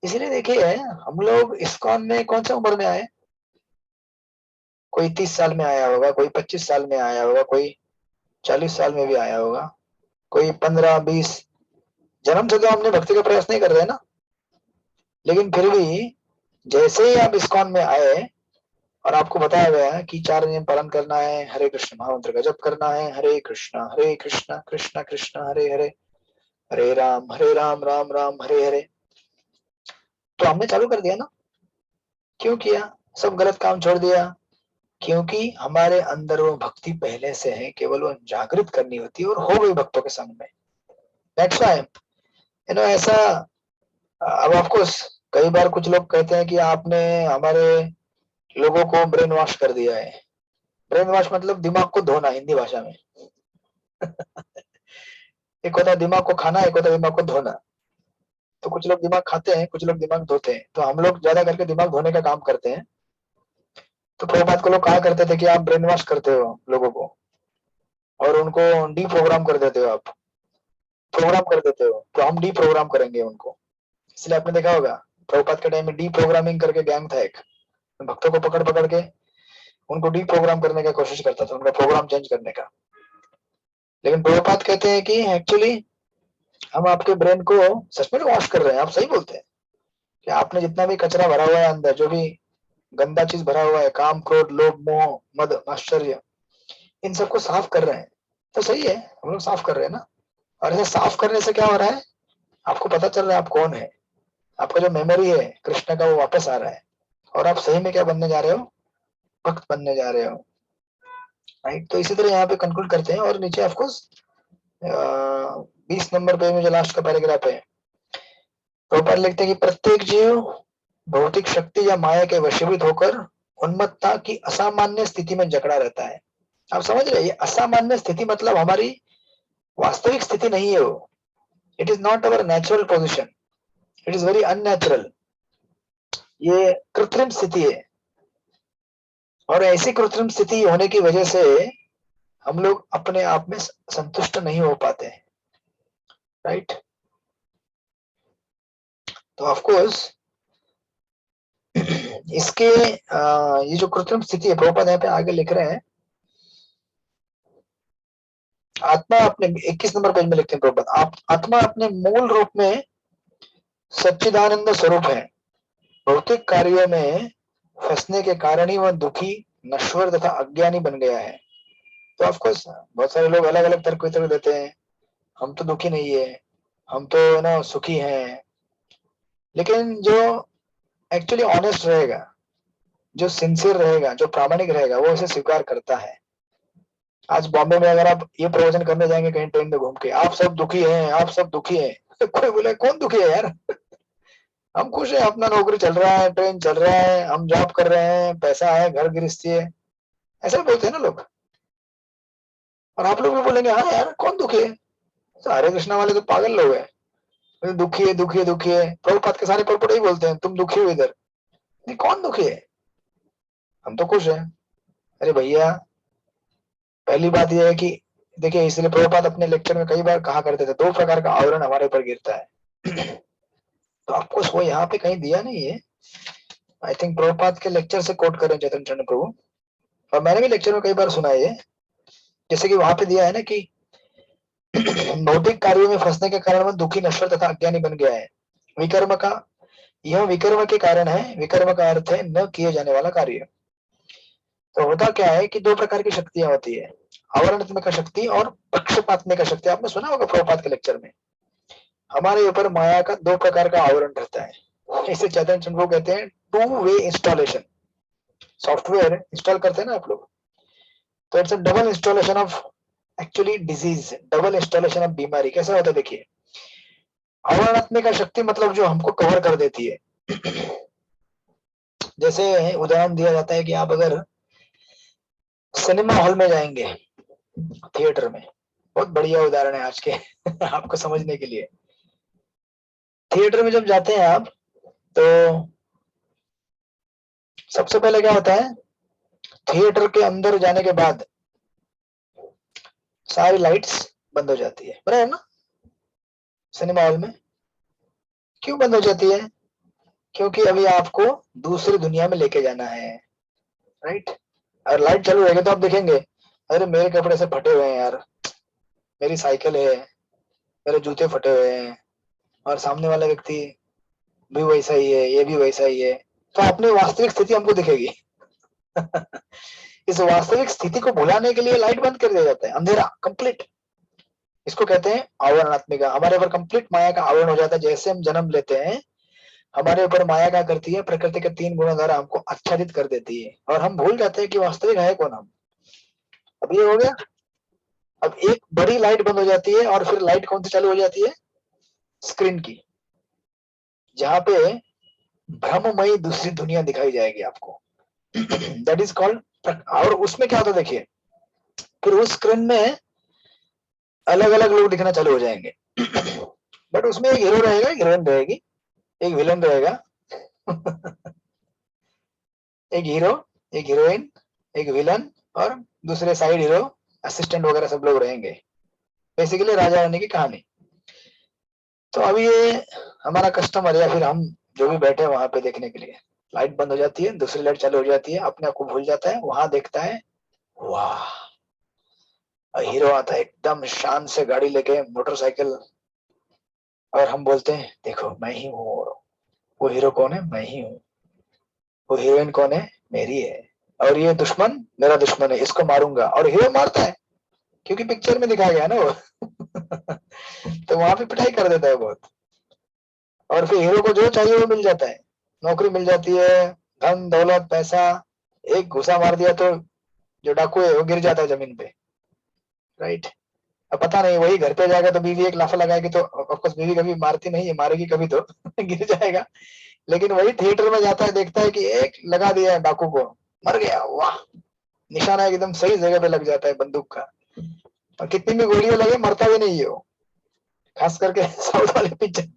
इसलिए देखिए हम लोग इस्कॉन में कौन सी उम्र में आए? कोई 30 साल में आया होगा, कोई 25 साल में आया होगा, कोई 40 साल में भी आया होगा, कोई 15-20। जन्म से तो हमने भक्ति का प्रयास नहीं कर रहे ना, लेकिन फिर भी जैसे ही आप इस्कॉन में आए और आपको बताया गया है कि 4 नियम पालन करना है, हरे कृष्ण महामंत्र का जप करना है, हरे कृष्ण कृष्ण कृष्ण हरे हरे, हरे राम राम राम हरे हरे, तो हमने चालू कर दिया ना। क्यों किया? सब गलत काम छोड़ दिया, क्योंकि हमारे अंदर वो भक्ति पहले से है, केवल वो जागृत करनी होती है और हो गई भक्तों के संग में। दैट्स व्हाई ऐसा। अब ऑफ कई बार कुछ लोग कहते हैं कि आपने हमारे लोगों को ब्रेन वॉश कर दिया है। ब्रेन वॉश मतलब दिमाग को धोना हिंदी भाषा में। एक होता है दिमाग को खाना, एक होता है दिमाग को धोना। तो कुछ लोग दिमाग खाते हैं, कुछ लोग दिमाग धोते हैं, तो हम लोग ज्यादा करके दिमाग धोने का काम करते हैं। तो प्रभुपाद को लोग कहा करते थे कि आप ब्रेन वॉश करते हो लोगों को और उनको डी प्रोग्राम कर देते हो, आप प्रोग्राम कर देते हो, तो हम डी प्रोग्राम करेंगे उनको। इसलिए आपने देखा होगा प्रभुपाद के टाइम में डी प्रोग्रामिंग करके गैंग था एक, भक्तों को पकड़ पकड़ के उनको डी प्रोग्राम करने का कोशिश करता था, उनका प्रोग्राम चेंज करने का। लेकिन प्रभुपाद कहते हैं कि एक्चुअली हम आपके ब्रेन को सच में वॉश कर रहे हैं। आप सही बोलते हैं कि आपने जितना भी कचरा भरा हुआ है अंदर, जो भी गंदा चीज भरा हुआ है, काम क्रोध लोभ मोह मद आश्चर्य, इन सबको साफ कर रहे हैं। तो सही है, हम लोग साफ कर रहे हैं ना। और ऐसे साफ करने से क्या हो रहा है, आपको पता चल रहा है आप कौन है, आपका जो मेमोरी है कृष्ण का वो वापस आ रहा है, और आप सही में क्या बनने जा रहे हो, भक्त बनने जा रहे हो। राइट। तो इसी तरह यहाँ पे कंक्लूड करते हैं और नीचे ऑफकोर्स 20 नंबर पे में जो लास्ट का पैराग्राफ है, ऊपर लिखते हैं कि प्रत्येक जीव भौतिक शक्ति या माया के वशीभूत होकर उन्मत्तता की असामान्य स्थिति में जकड़ा रहता है। आप समझ रहे हैं, ये असामान्य स्थिति मतलब हमारी वास्तविक स्थिति नहीं है वो। It is not our natural position, it is very unnatural. ये कृत्रिम स्थिति है, और ऐसी कृत्रिम स्थिति होने की वजह से हम लोग अपने आप में संतुष्ट नहीं हो पाते हैं। राइट। तो ऑफ कोर्स इसके ये जो कृत्रिम स्थिति है, प्रभुपाद यहाँ पे आगे लिख रहे हैं, आत्मा अपने 21 नंबर पेज में लिखते हैं प्रभुपाद, आत्मा अपने मूल रूप में सच्चिदानंद स्वरूप है। भौतिक कार्यों में फंसने के कारण ही वह दुखी, नश्वर तथा अज्ञानी बन गया है। तो ऑफकोर्स बहुत सारे लोग अलग अलग तर्क वितर्क देते हैं, हम तो दुखी नहीं है, हम तो ना सुखी हैं। लेकिन जो एक्चुअली ऑनेस्ट रहेगा, जो सिंसियर रहेगा, जो प्रामाणिक रहेगा, वो उसे स्वीकार करता है। आज बॉम्बे में अगर आप ये प्रवचन करने जाएंगे कहीं ट्रेन में घूम के, आप सब दुखी हैं, आप सब दुखी हैं, तो कोई बोले कौन दुखी है यार, हम खुश हैं, अपना नौकरी चल रहा है, ट्रेन चल रहा है, हम जॉब कर रहे हैं, पैसा है, घर गृहस्थी है, ऐसा बोलते हैं ना लोग। और आप लोग भी बोलेंगे हाँ यार कौन दुखी है, तो हरे कृष्णा वाले तो पागल लोग हैं, दुखी है दुखी है दुखी है, प्रभुपाद के सारे प्रभुपाद ही बोलते हैं तुम दुखी हो इधर, नहीं कौन दुखी है, हम तो खुश हैं। अरे भैया, पहली बात यह है कि देखिए, इसलिए प्रभुपाद अपने लेक्चर में कई बार कहा करते थे, दो प्रकार का आवरण हमारे ऊपर गिरता है। तो आपको वो यहाँ पे कहीं दिया नहीं है, आई थिंक प्रभुपाद के लेक्चर से कोट करें चैतन्य चरण प्रभु, और मैंने भी लेक्चर में कई बार सुना है, जैसे कि वहां पे दिया है ना कि भौतिक कार्यों में फंसने के कारण वह दुखी, नश्वर तथा अज्ञानी बन गया है। विकर्म का, यह विकर्म के कारण है। विकर्म का अर्थ है न किए जाने वाला कार्य। तो होता क्या है कि दो प्रकार की शक्तियां होती है, आवरणात्मिक शक्ति और पक्षपात्मिक शक्ति। आपने सुना होगा प्रभुपाद के लेक्चर में, हमारे ऊपर माया का दो प्रकार का आवरण रहता है। इसे चैतन्य चंद्र कहते हैं two way installation. Software install करते हैं ना आप लोग, तो it's a double installation of actually disease, double installation of बीमारी। कैसा होता है देखिए, आवरणात्मिक शक्ति मतलब जो हमको कवर कर देती है। जैसे उदाहरण दिया जाता है कि आप अगर सिनेमा हॉल में जाएंगे, थिएटर में, बहुत बढ़िया उदाहरण है आज के आपको समझने के लिए। थिएटर में जब जाते हैं आप, तो सबसे पहले क्या होता है, थिएटर के अंदर जाने के बाद सारी लाइट्स बंद हो जाती है, बराबर ना। सिनेमा हॉल में क्यों बंद हो जाती है, क्योंकि अभी आपको दूसरी दुनिया में लेके जाना है, राइट। और लाइट चालू रहेगी तो आप देखेंगे, अरे मेरे कपड़े से फटे हुए हैं यार, मेरी साइकिल है, मेरे जूते फटे हुए हैं, और सामने वाला व्यक्ति भी वैसा ही है, ये भी वैसा ही है, तो अपनी वास्तविक स्थिति हमको दिखेगी। इस वास्तविक स्थिति को भुलाने के लिए लाइट बंद कर दिया जाता है, अंधेरा कंप्लीट। इसको कहते हैं आवरणात्मिका। हमारे ऊपर कंप्लीट माया का आवरण हो जाता है। जैसे हम जन्म लेते हैं, हमारे ऊपर माया क्या करती है, प्रकृति के तीन गुणों द्वारा हमको आच्छादित कर देती है, और हम भूल जाते हैं कि वास्तविक है कौन हम। अब ये हो गया। अब एक बड़ी लाइट बंद हो जाती है, और फिर लाइट कौन सी चालू हो जाती है, स्क्रीन की, जहां पे भ्रममयी दूसरी दुनिया दिखाई जाएगी आपको। That is called. और उसमें क्या होता है देखिए, फिर उस स्क्रीन में अलग अलग लोग दिखना चालू हो जाएंगे। बट उसमें एक हीरो रहेगा, एक हीरोइन रहेगी, एक विलन रहेगा। एक हीरो, एक हीरोइन, एक विलन, और दूसरे साइड हीरो, असिस्टेंट वगैरह सब लोग रहेंगे। बेसिकली राजा रानी की कहानी। तो अभी ये हमारा कस्टमर या फिर हम जो भी बैठे हैं वहां पे देखने के लिए, लाइट बंद हो जाती है, दूसरी लाइट चालू हो जाती है, अपने आप को भूल जाता है, वहां देखता है, वाह, हीरो आता है एकदम शान से गाड़ी लेके, मोटरसाइकिल, और हम बोलते हैं देखो मैं ही हूँ। वो हीरो कौन है, मैं ही हूँ। वो हीरोइन कौन है, मेरी है। और ये दुश्मन मेरा दुश्मन है, इसको मारूंगा। और हीरो मारता है, क्योंकि पिक्चर में दिखाया गया ना वो। तो वहां पे पिटाई कर देता है बहुत। और फिर हीरो को जो चाहिए वो मिल जाता है, नौकरी मिल जाती है, धन दौलत पैसा। एक घुसा मार दिया तो जो डाकू है वो गिर जाता है जमीन पे, राइट। अब पता नहीं, वही घर पे जाएगा तो बीवी एक लाफा लगाएगी, तो ऑफकोर्स बीवी कभी मारती नहीं है, मारेगी कभी तो गिर जाएगा। लेकिन वही थिएटर में जाता है, देखता है कि एक लगा दिया है डाकू को, मर गया, वाह, निशाना एकदम सही जगह पे लग जाता है बंदूक का। और कितनी भी गोलियां लगे मरता भी नहीं है वो, खास करके साउथ वाले पिक्चर।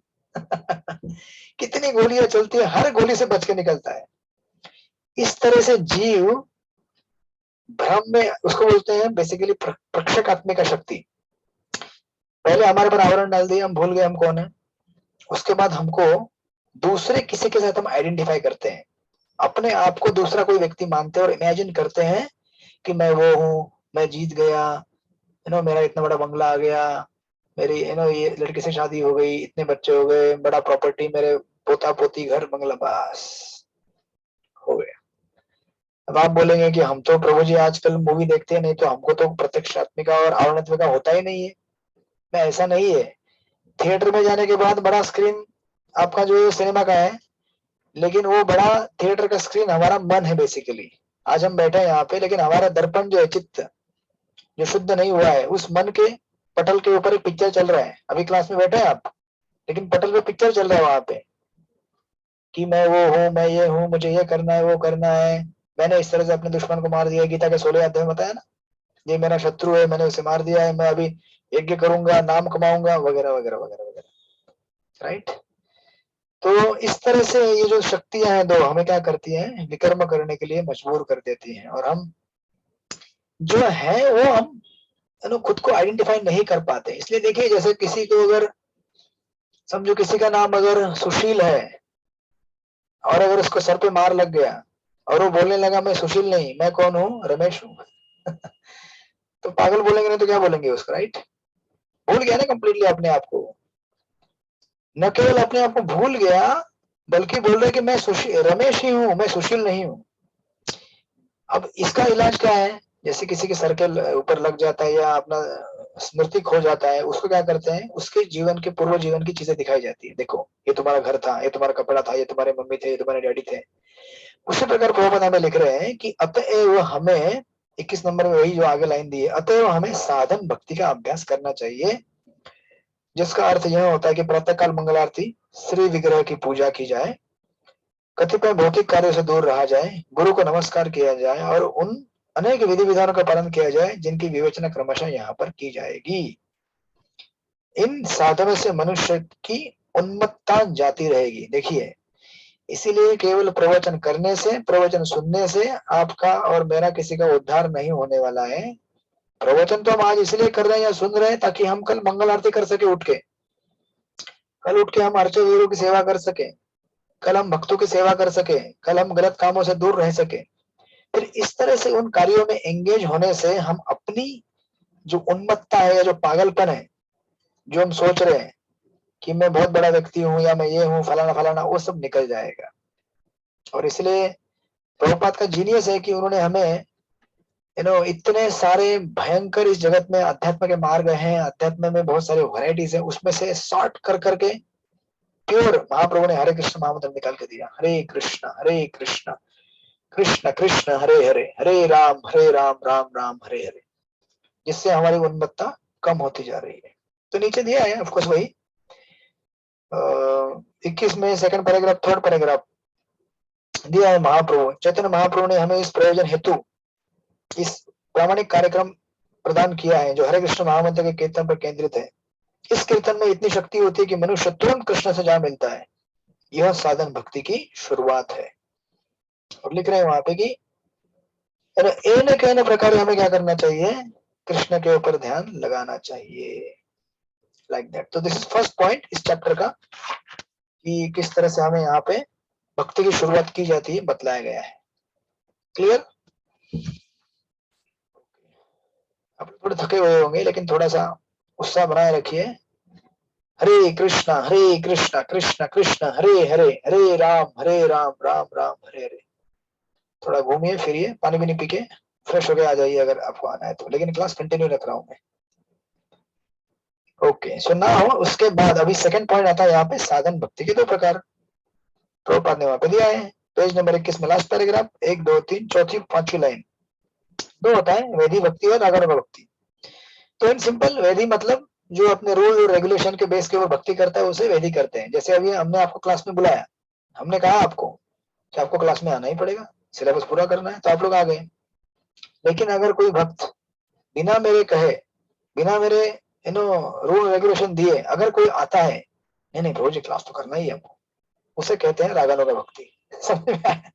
कितनी गोलियां चलती है, हर गोली से बच के निकलता है। इस तरह से जीव भ्रम में, उसको बोलते हैं बेसिकली प्रक्षेपात्मिक शक्ति। पहले हमारे पर आवरण डाल दिया, हम भूल गए हम कौन है। उसके बाद हमको दूसरे किसी के साथ हम आइडेंटिफाई करते हैं, अपने आप को दूसरा कोई व्यक्ति मानते हैं, और इमेजिन करते हैं कि मैं वो हूँ, मैं जीत गया, मेरा इतना बड़ा बंगला आ गया, मेरी ये लड़की से शादी हो गई, इतने बच्चे हो गए, बड़ा प्रॉपर्टी, मेरे पोता पोती, घर बंगला, बस हो गया। अब आप बोलेंगे कि हम तो प्रभु जी आजकल मूवी देखते हैं, नहीं तो हमको तो प्रत्यक्ष आत्मिका और आवरणत्मिका होता ही नहीं है। मैं ऐसा नहीं है, थिएटर में जाने के बाद बड़ा स्क्रीन आपका जो सिनेमा का है, लेकिन वो बड़ा थिएटर का स्क्रीन हमारा मन है बेसिकली। आज हम बैठे हैं यहाँ पे, लेकिन हमारा दर्पण जो है, चित्त जो शुद्ध नहीं हुआ है, उस मन के पटल के ऊपर एक पिक्चर चल रहा है। अभी क्लास में बैठे हैं आप, लेकिन पटल पे पिक्चर चल रहा है वहां पे कि मैं वो हूँ, मैं ये हूँ, मुझे ये करना है, वो करना है, मैंने इस तरह से अपने दुश्मन को मार दिया। गीता के 16 अध्याय में बताया ना, ये मेरा शत्रु है, मैंने उसे मार दिया है, मैं अभी यज्ञ करूंगा, नाम कमाऊंगा, वगैरह वगैरह वगैरह वगैरह। राइट। तो इस तरह से ये जो शक्तियां हैं दो, हमें क्या करती हैं, विकर्म करने के लिए मजबूर कर देती हैं, और हम जो है वो हम खुद को आइडेंटिफाई नहीं कर पाते। इसलिए देखिए, जैसे किसी को अगर समझो किसी का नाम अगर सुशील है, और अगर उसको सर पे मार लग गया और वो बोलने लगा मैं सुशील नहीं, मैं कौन हूँ, रमेश हूँ तो पागल बोलेंगे, नहीं तो क्या बोलेंगे उसको, राइट। भूल गया ना कंप्लीटली अपने आप को। न केवल अपने आप को भूल गया, बल्कि बोल रहे कि मैं रमेश ही हूँ, मैं सुशील नहीं हूँ। अब इसका इलाज क्या है, जैसे किसी के सर के ऊपर लग जाता है या अपना स्मृति खो जाता है, उसको क्या करते हैं, उसके जीवन के पूर्व जीवन की चीजें दिखाई जाती है। देखो, ये तुम्हारा घर था, ये तुम्हारा कपड़ा था, ये तुम्हारे मम्मी थे, ये तुम्हारे डैडी थे। उसी प्रकार प्रभुपाद हमें लिख रहे हैं कि अतएव हमें 21 नंबर में वही जो आगे लाइन दी है, अतएव हमें साधन भक्ति का अभ्यास करना चाहिए, जिसका अर्थ यह होता है कि प्रातःकाल मंगल आरती, श्री विग्रह की पूजा की जाए, कतिपय भौतिक कार्यों से दूर रहा जाए, गुरु को नमस्कार किया जाए, और उन अनेक विधि विधानों का पालन किया जाए जिनकी विवेचना क्रमशः यहाँ पर की जाएगी। इन साधनों से मनुष्य की उन्मत्तता जाती रहेगी। देखिए, इसीलिए केवल प्रवचन करने से, प्रवचन सुनने से आपका और मेरा किसी का उद्धार नहीं होने वाला है। प्रवचन तो हम आज इसलिए कर रहे हैं या सुन रहे हैं ताकि हम कल मंगल आरती कर सके, उठ के कल उठ के हम अर्चक वीरों की सेवा कर सके, कल हम भक्तों की सेवा कर सके, कल हम गलत कामों से दूर रह सके। फिर इस तरह से उन कार्यों में एंगेज होने से हम अपनी जो उन्मत्तता है या जो पागलपन है, जो हम सोच रहे हैं कि मैं बहुत बड़ा व्यक्ति हूँ या मैं ये हूँ, फलाना फलाना, वो सब निकल जाएगा। और इसलिए प्रभुपाद का जीनियस है कि उन्होंने हमें इतने सारे भयंकर इस जगत में अध्यात्म के मार्ग हैं, अध्यात्म में बहुत सारे वैरायटीज है, उसमें से शॉर्ट कर करके प्योर महाप्रभु ने हरे कृष्ण महामंत्र निकाल के दिया। हरे कृष्ण कृष्ण कृष्ण हरे हरे, हरे राम राम राम हरे हरे, जिससे हमारी उन्मत्तता कम होती जा रही है। तो नीचे दिया है ऑफकोर्स वही 21 में सेकंड पैराग्राफ, थर्ड पैराग्राफ दिया है। महाप्रभु चैतन्य महाप्रभु ने हमें इस प्रयोजन हेतु इस प्रामाणिक कार्यक्रम प्रदान किया है, जो हरे कृष्ण महामंत्र के कीर्तन पर केंद्रित है। इस कीर्तन में इतनी शक्ति होती है कि मनुष्य तुरंत कृष्ण से जा मिलता है। यह साधन भक्ति की शुरुआत है। और लिख रहे हैं वहां पे कि एन प्रकार हमें क्या करना चाहिए, कृष्ण के ऊपर ध्यान लगाना चाहिए, लाइक दैट। तो दिस इज फर्स्ट पॉइंट इस चैप्टर का, कि किस तरह से हमें यहाँ पे भक्ति की शुरुआत की जाती है, बतलाया गया है। क्लियर? आप थोड़े थके हुए होंगे, लेकिन थोड़ा सा उत्साह बनाए रखिए। हरे कृष्णा कृष्ण कृष्ण हरे हरे, हरे राम राम राम हरे हरे। थोड़ा घूमिए फिरिए, पानी भी नहीं पी के फ्रेश होके आ जाइए अगर आपको आना है तो, लेकिन क्लास कंटिन्यू रख रहा हूं मैं। ओके, सो नाउ उसके बाद अभी सेकंड पॉइंट आता है यहाँ पे, साधन भक्ति के दो प्रकार। प्रभुपाद ने वहां पे दिया है, पेज नंबर 21 में लास्ट पैराग्राफ, 1 2 3 चौथी पांचवी लाइन। दो होता है, वैदिक भक्ति और रागानुग भक्ति। तो इन सिंपल, वैदिक मतलब जो अपने रूल और रेगुलेशन के बेस के ऊपर भक्ति करता है, उसे वैदिक करते हैं। जैसे अभी हमने आपको क्लास में बुलाया, हमने कहा आपको कि आपको क्लास में आना ही पड़ेगा, सिलेबस पूरा करना है, तो आप लोग आ गए। लेकिन अगर कोई भक्त बिना मेरे कहे, बिना मेरे रूल रेगुलेशन दिए अगर कोई आता है, नहीं नहीं प्रभु जी क्लास तो करना ही है हमको, उसे कहते हैं रागानुग भक्ति। समझ में आया?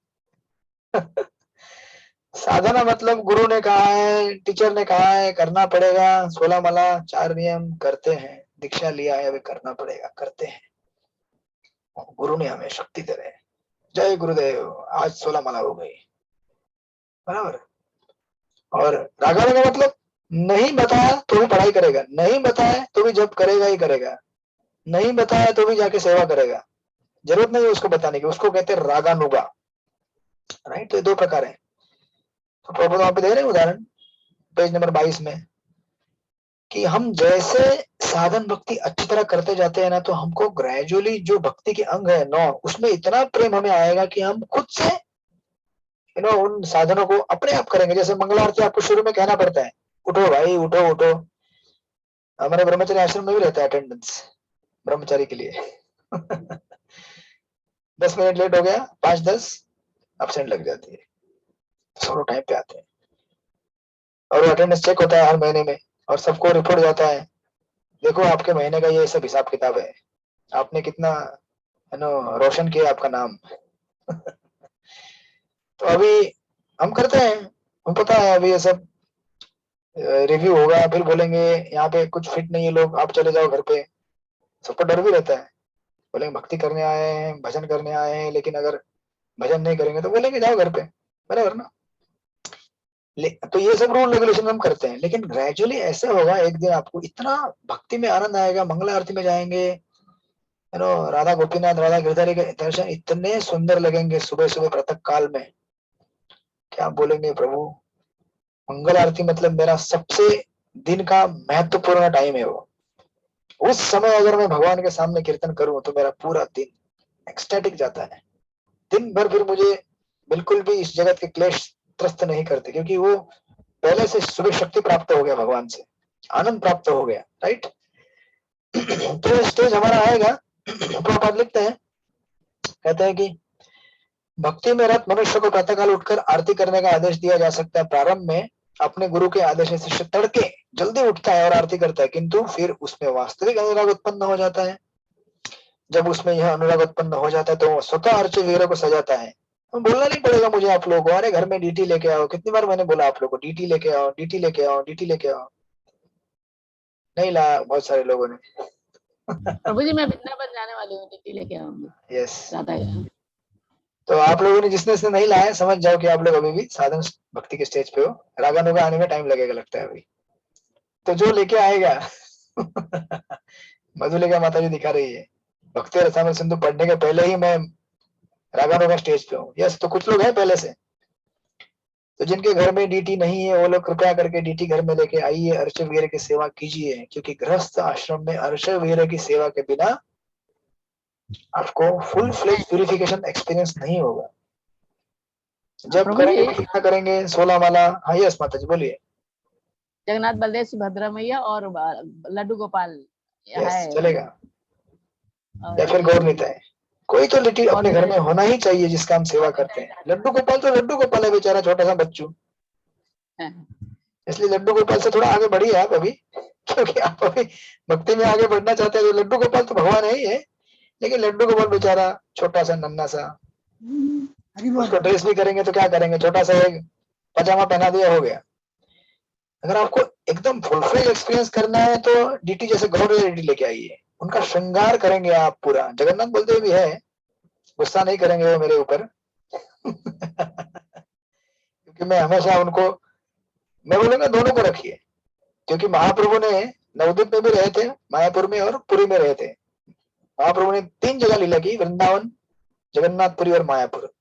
साधना मतलब गुरु ने कहा है, टीचर ने कहा है, करना पड़ेगा, 16 माला 4 नियम करते हैं, दीक्षा लिया है, अभी करना पड़ेगा, करते हैं। गुरु ने हमें शक्ति दे रहे हैं, जय गुरुदेव, आज 16 माला हो गई, बराबर। और रागानुग मतलब नहीं बताया तो भी पढ़ाई करेगा, नहीं बताया तो भी जब करेगा ही करेगा, नहीं बताया तो भी जाके सेवा करेगा, जरूरत नहीं है उसको बताने की, उसको कहते हैं रागानुगा। राइट। तो ये दो प्रकार है, तो प्रभुपाद वहां पे दे रहे हैं उदाहरण पेज नंबर 22 में कि हम जैसे साधन भक्ति अच्छी तरह करते जाते हैं ना, तो हमको ग्रेजुअली जो भक्ति के अंग है 9 उसमें इतना प्रेम हमें आएगा कि हम खुद से उन साधनों को अपने आप करेंगे। जैसे मंगल आरती आपको शुरू में कहना पड़ता है, उठो भाई उठो उठो। हमारे ब्रह्मचारी आश्रम में भी रहता है अटेंडेंस ब्रह्मचारी के लिए 10 मिनट लेट हो गया 5-10 एब्सेंट लग जाती है, सब लोग टाइम पे आते हैं और अटेंडेंस चेक होता है हर महीने में और सबको रिपोर्ट जाता है, देखो आपके महीने का ये सब हिसाब किताब है, आपने कितना रोशन किया आपका नाम तो अभी हम करते हैं, हम पता है अभी ये सब रिव्यू होगा, फिर बोलेंगे यहाँ पे कुछ फिट नहीं है लोग, आप चले जाओ घर पे। सबको डर भी रहता है, बोलेंगे भक्ति करने आए हैं, भजन करने आए हैं, लेकिन अगर भजन नहीं करेंगे तो बोलेंगे जाओ घर पे, बराबर ना। तो ये सब रूल रेगुलेशन हम करते हैं, लेकिन ग्रेजुअली ऐसे होगा एक दिन आपको इतना भक्ति में आनंद आएगा, मंगल आरती में जाएंगे, राधा गोपीनाथ राधा गिरधारी के दर्शन इतने सुंदर लगेंगे सुबह सुबह प्रातः काल में, क्या बोलेंगे प्रभु। मंगल आरती मतलब मेरा सबसे दिन का महत्वपूर्ण टाइम है वो। उस समय अगर मैं भगवान के सामने कीर्तन करूं तो मेरा पूरा दिन एक्सटैटिक जाता है, दिन भर फिर मुझे बिल्कुल भी इस जगत के क्लेश त्रस्त नहीं करते, क्योंकि वो पहले से सुबह शक्ति प्राप्त हो गया, भगवान से आनंद प्राप्त हो गया, राइट। तो स्टेज हमारा आएगा, प्रभुपाद लिखते हैं, कहते हैं कि भक्ति में रत मनुष्य को प्रातःकाल उठकर आरती करने का आदेश दिया जा सकता है। प्रारंभ में अपने गुरु के आदेश से तड़के जल्दी उठता है और आरती करता है, किंतु फिर उसमें वास्तविक अनुराग उत्पन्न हो जाता है। जब उसमें यह अनुराग उत्पन्न हो जाता है तो वो स्वतः अर्चे वीरों को सजाता है। तो बोलना नहीं पड़ेगा मुझे आप लोगों को, अरे घर में डीटी लेके आओ, कितनी बार मैंने बोला आप लोगों को डीटी लेके आओ, डीटी लेके आओ, डीटी लेके आओ, नहीं लाया बहुत सारे लोगों ने।
प्रभु जी मैं वृंदावन जाने वाली हूँ, टिकट लेके आऊंगी।
यस,
राधा
तो आप लोगों ने जिसने नहीं लाया समझ जाओ कि आप लोग अभी भी साधन भक्ति के स्टेज पे हो, रागानुगा आने में टाइम लगेगा लगता है अभी। तो जो लेके आएगा मधुलिका माता जी दिखा रही है, भक्ति रसामृत सिंधु पढ़ने के पहले ही मैं रागानुगा स्टेज पे हूँ। यस, तो कुछ लोग हैं पहले से, तो जिनके घर में डीटी नहीं है वो लोग कृपया करके डीटी घर में लेके आइए, अर्चक वीर की सेवा कीजिए, क्योंकि गृहस्थ आश्रम में अर्चक वीर की सेवा के बिना आपको फुल फ्लेज प्यूरिफिकेशन एक्सपीरियंस नहीं होगा। जब
प्रभु
करेंगे
जी
कितना करेंगे 16 माला। हाँ यस माता जी बोलिए।
जगन्नाथ बलदेव सुभद्रा मैया और लड्डू गोपाल
यस
है,
चलेगा,
और
या फिर गौर नीता है, कोई तो लिटी अपने घर में होना ही चाहिए जिसका हम सेवा करते हैं। लड्डू गोपाल तो लड्डू गोपाल है बेचारा, छोटा सा बच्चू, इसलिए लड्डू गोपाल से थोड़ा आगे बढ़िए आप अभी, क्योंकि आप अभी भक्ति में आगे बढ़ना चाहते हैं। तो लड्डू गोपाल तो भगवान है ही है, लेकिन लड्डू गोपाल बेचारा छोटा सा नन्ना सा, उसको ड्रेस भी करेंगे तो क्या करेंगे, छोटा सा एक पजामा पहना दिया हो गया। अगर आपको एकदम फुल फ्लेज एक्सपीरियंस करना है तो डीटी जैसे गौर डीटी लेके आइए, उनका श्रृंगार करेंगे आप पूरा। जगन्नाथ बलदेव भी है, गुस्सा नहीं करेंगे वो मेरे ऊपर क्योंकि मैं हमेशा उनको, मैं बोलूंगा दोनों को रखिए, क्योंकि महाप्रभु ने नवद्वीप में भी रहे थे, मायापुर में और पुरी में रहे थे। महाप्रभु ने 3 जगह लीला की, वृंदावन, जगन्नाथपुरी और मायापुर।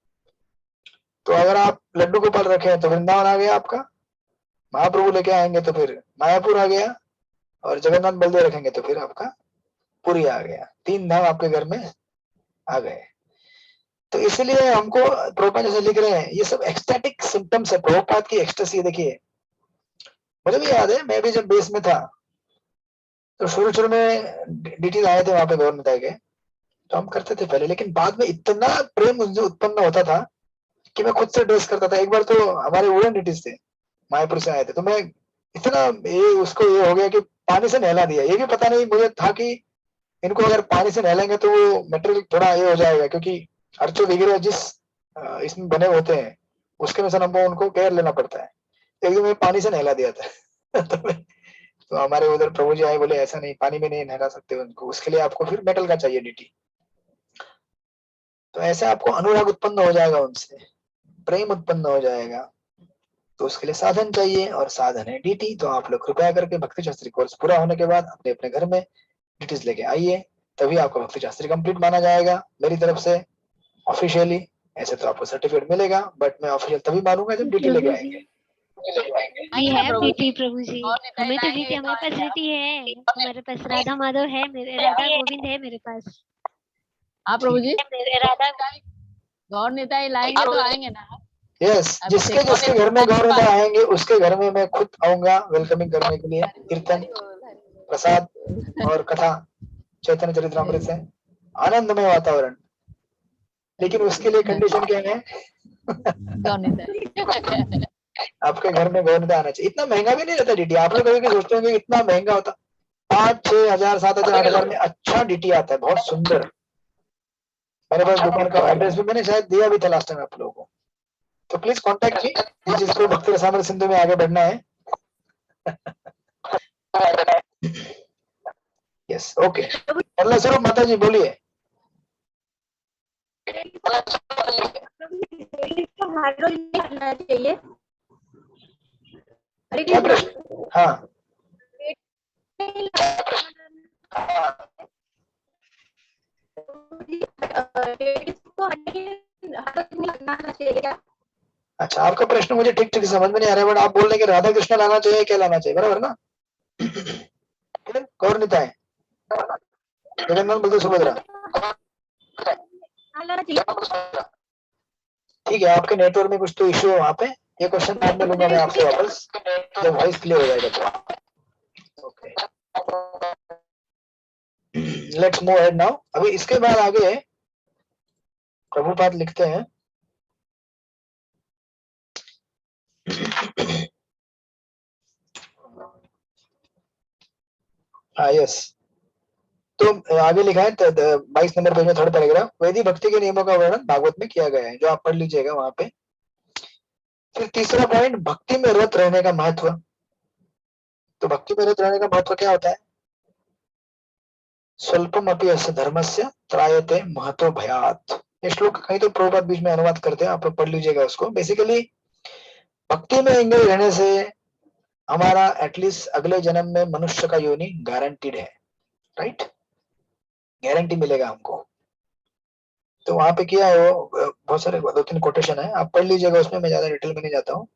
तो अगर आप लड्डू गोपाल रखे तो वृंदावन आ गया आपका, महाप्रभु लेके आएंगे तो फिर मायापुर आ गया, और जगन्नाथ बलदेव रखेंगे तो फिर आपका पुरी आ गया। 3 धाम आपके घर में आ गए। तो इसलिए हमको प्रभुपाद जैसे लिख रहे हैं, ये सब एक्सटैटिक सिम्टम्स है प्रभुपाद की एक्सटेसी। देखिए मुझे भी याद है, मैं भी जब बेस में था तो शुरू में डीटी आए थे वहां पे गवर्नमेंट के, तो हम करते थे पहले, लेकिन बाद में इतना प्रेम मुझे उत्पन्न होता था कि मैं खुद से ड्रेस करता था। एक बार तो हमारे वुडन डीटीज थे, मायापुर से आए थे, तो मैं इतना ये उसको ये हो गया कि पानी से नहला दिया। ये भी पता नहीं मुझे था कि इनको अगर पानी से नहलाएंगे तो वो मटेरियल थोड़ा ये हो जाएगा, क्योंकि अर्चो वगैरह जिस इसमें बने होते हैं उसके अनुसार हमको उनको केयर लेना पड़ता है। एक दिन मैं पानी से नहला दिया था तो हमारे उधर प्रभु जी आए, बोले ऐसा नहीं, पानी में नहीं नहला सकते उनको, उसके लिए आपको फिर मेटल का चाहिए डीटी। तो ऐसे आपको अनुराग उत्पन्न हो जाएगा, उनसे प्रेम उत्पन्न हो जाएगा। तो उसके लिए साधन चाहिए, और साधन है डीटी। तो आप लोग कृपया करके भक्ति शास्त्री कोर्स पूरा होने के बाद अपने अपने घर में डीटीज लेके आइए, तभी आपका भक्ति शास्त्री कंप्लीट माना जाएगा मेरी तरफ से ऑफिशियली। ऐसे तो आपको सर्टिफिकेट मिलेगा, बट मैं ऑफिशियल तभी मानूंगा जब डीटी लेके आएंगे।
वी
आएंगे ना
हैव
प्रभु
डीटी
जी,
प्रभु जी।
और निताई
हमें तो
लाएंगे
डीटी,
तो
हमारे पास
आएंगे आप।
डीटी है, हमारे पास राधा माधव है, मेरे राधा गोविंद है मेरे पास।
हाँ प्रभु जी,
राधा
गौर निताई लाएंगे तो आएंगे ना आप।
यस,
अभी
जिसके जिसके घर में गौर निताई आएंगे उसके घर में मैं खुद आऊंगा वेलकमिंग करने के लिए। कीर्तन, प्रसाद और कथा, चैतन्य चरितमृत से आनंदमय वातावरण। लेकिन उसके लिए कंडीशन क्या है?
गौर निताई
आपके घर में गौर निताई आना चाहिए। इतना महंगा भी नहीं रहता डीटी। आप लोग कभी सोचते होंगे इतना महंगा होता। 5-6 हजार 7 हजार 8 हजार में अच्छा डीटी आता है, बहुत सुंदर। मेरे पास दुकान का एड्रेस भी मैंने शायद दिया भी था लास्ट टाइम आप लोगों को, तो प्लीज कांटेक्ट मी जिसको भक्ति रसामृत सिंधु में आगे बढ़ना है। Yes, okay. अल्लाह स्वरूप माता जी बोलिए।
करना चाहिए।
क्या प्रश्न? हाँ, अच्छा, आपका प्रश्न मुझे ठीक ठीक समझ में नहीं आ रहा है, बट आप बोल रहे हैं कि राधा कृष्ण लाना चाहिए, क्या लाना चाहिए, बराबर ना? गौर निताई, जगन्नाथ बलदेव सुभद्रा, ठीक है। आपके नेटवर्क में कुछ तो इश्यू है वहाँ पे। ये क्वेश्चन बाद में लूंगा मैं आपसे वापस जब वॉइस क्लियर हो जाएगा तो। Okay, let's move ahead now. अभी इसके बाद आगे प्रभुपाद लिखते हैं, हाँ यस, तो आगे लिखा है 22 नंबर पेज में थर्ड पैराग्राफ, वैदिक भक्ति के नियमों का वर्णन भागवत में किया गया है, जो आप पढ़ लीजिएगा वहां पे। फिर तीसरा पॉइंट, भक्ति में रत रहने का महत्व। तो भक्ति में रत रहने का महत्व क्या होता है? स्वल्पम अपि अस्य धर्मस्य त्रायते महतो भयात्। ये श्लोक कहीं तो प्रभुपाद बीच में अनुवाद करते हैं, आप लोग पढ़ लीजिएगा उसको। बेसिकली भक्ति में एंगेज रहने से हमारा एटलीस्ट अगले जन्म में मनुष्य का योनि गारंटीड है, राइट? गारंटी मिलेगा हमको। तो वहां पे किया है वो, बहुत सारे 2-3 कोटेशन है, आप पढ़ लीजिएगा उसमें, मैं ज्यादा डिटेल में नहीं जाता हूँ।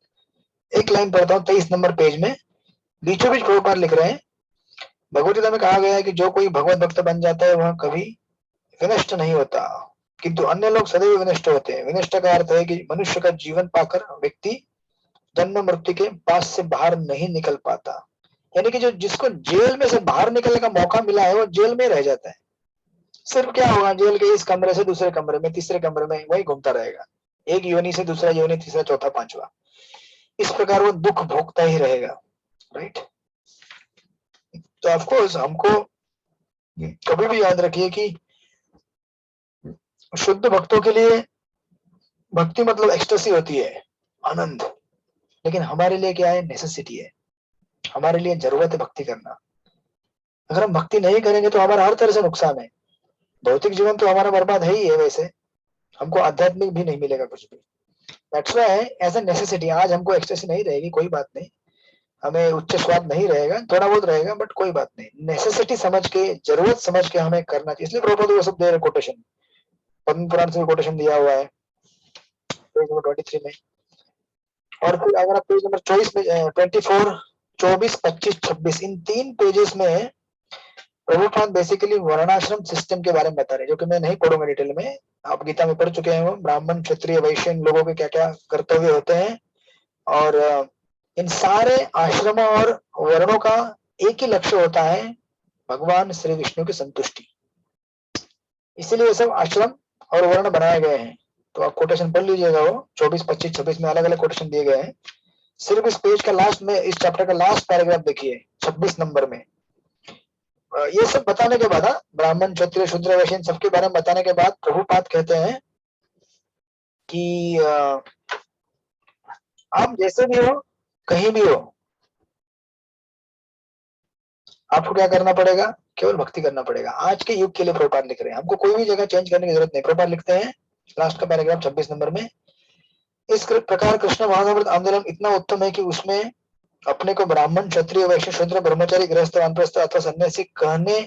एक लाइन पढ़ता हूँ 23 नंबर पेज में, बीचों बीच प्रभुपाद लिख रहे हैं, भगवत गीता में कहा गया है कि जो कोई भगवत भक्त बन जाता है वह कभी विनष्ट नहीं होता, किंतु अन्य लोग सदैव विनष्ट होते हैं। विनष्ट का अर्थ है कि मनुष्य का जीवन पाकर व्यक्ति जन्म मृत्यु के पास से बाहर नहीं निकल पाता, यानी कि जो जिसको जेल में से बाहर निकलने का मौका मिला है वो जेल में रह जाता है। सिर्फ क्या होगा, जेल के इस कमरे से दूसरे कमरे में, तीसरे कमरे में वही घूमता रहेगा, एक योनि से दूसरा योनि, तीसरा चौथा पांचवा, इस प्रकार वो दुख भोगता ही रहेगा, राइट? तो ऑफकोर्स हमको कभी भी याद रखिए कि शुद्ध भक्तों के लिए भक्ति मतलब एक्सटेसी होती है, आनंद। लेकिन हमारे लिए क्या है? नेसेसिटी है, हमारे लिए जरूरत है भक्ति करना। अगर हम भक्ति नहीं करेंगे तो हमारा हर तरह से नुकसान है। भौतिक जीवन तो हमारा बर्बाद है ही है, वैसे हमको आध्यात्मिक भी नहीं मिलेगा कुछ भी। That's why as a necessity, आज हमको एक्सटेसी नहीं रहेगी, कोई बात नहीं, हमें उच्च स्वाद नहीं रहेगा, थोड़ा बहुत रहेगा, बट कोई बात नहीं। नेसेसिटी समझ के, जरूरत समझ के हमें करना चाहिए। इसलिए प्रभुपाद वो सब दे रहे कोटेशन, पद्म पुराण से कोटेशन दिया हुआ है पेज नंबर 23 में। और फिर अगर आप पेज नंबर 24 में 24, 24, 25, 26 इन 3 पेजेस में प्रभुपाद बेसिकली वर्णाश्रम सिस्टम के बारे में बता रहे हैं, जो कि मैं नहीं पढ़ूंगा डिटेल में, आप गीता में पढ़ चुके हैं। वो ब्राह्मण, क्षत्रिय, वैश्य इन लोगों के क्या क्या कर्तव्य होते हैं, और इन सारे आश्रमों और वर्णों का एक ही लक्ष्य होता है, भगवान श्री विष्णु की संतुष्टि। इसीलिए ये सब आश्रम और वर्ण बनाए गए हैं। तो आप कोटेशन पढ़ लीजिएगा, वो 24, 25, 26 में अलग अलग कोटेशन दिए गए हैं। सिर्फ इस पेज का लास्ट में, इस चैप्टर का लास्ट पैराग्राफ देखिए 26 नंबर में। ये सब बताने के बाद, ब्राह्मण, क्षत्रिय, शूद्र, वैश्य इन सबके बारे में बताने के बाद प्रभुपाद कहते हैं कि आप जैसे भी हो, कहीं भी हो, आपको क्या करना पड़ेगा? केवल भक्ति करना पड़ेगा। आज के युग के लिए प्रभुपाद लिख रहे हैं, हमको कोई भी जगह चेंज करने की जरूरत नहीं। प्रभुपाद लिखते हैं लास्ट का पैराग्राफ 26 नंबर में, इस प्रकार कृष्ण भावनामृत आंदोलन इतना उत्तम है कि उसमें अपने को ब्राह्मण, क्षत्रिय, वैश्य, शूद्र, ब्रह्मचारी, गृहस्थ, वानप्रस्थ अथवा सन्यासी कहने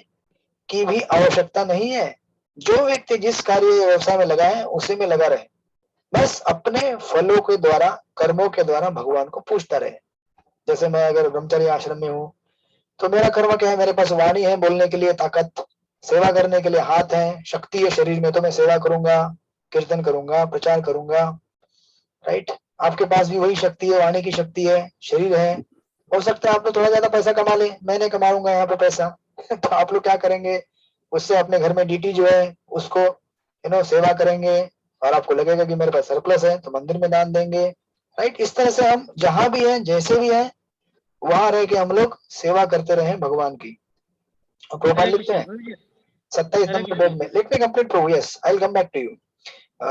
की भी आवश्यकता नहीं है। जो व्यक्ति जिस कार्य या व्यवसाय में लगा है उसी में लगा रहे। बस अपने फलों के द्वारा, कर्मों के द्वारा भगवान को पूछता रहे। जैसे मैं अगर ब्रह्मचर्य आश्रम में हूँ तो मेरा कर्म क्या है, मेरे पास वाणी है बोलने के लिए, ताकत, सेवा करने के लिए हाथ है, शक्ति है शरीर में, तो मैं सेवा करूंगा, कीर्तन करूंगा, प्रचार करूंगा, राइट। आपके पास भी वही शक्ति है, वाणी की शक्ति है, शरीर है। हो सकता है आप लोग थोड़ा ज्यादा पैसा कमा ले, मैं नहीं कमाऊंगा यहाँ पे पैसा तो आप लोग क्या करेंगे, उससे अपने घर में डीटी जो है उसको सेवा करेंगे, और आपको लगेगा कि मेरे पास सरप्लस है तो मंदिर में दान देंगे, राइट। इस तरह से हम जहां भी हैं, जैसे भी हैं, वहां रह के हम लोग सेवा करते रहे भगवान की। और प्रोफाइल लिखते हैं 27 नंबर पेज में, लेट मी कंप्लीट प्रभु, yes I will come back to you.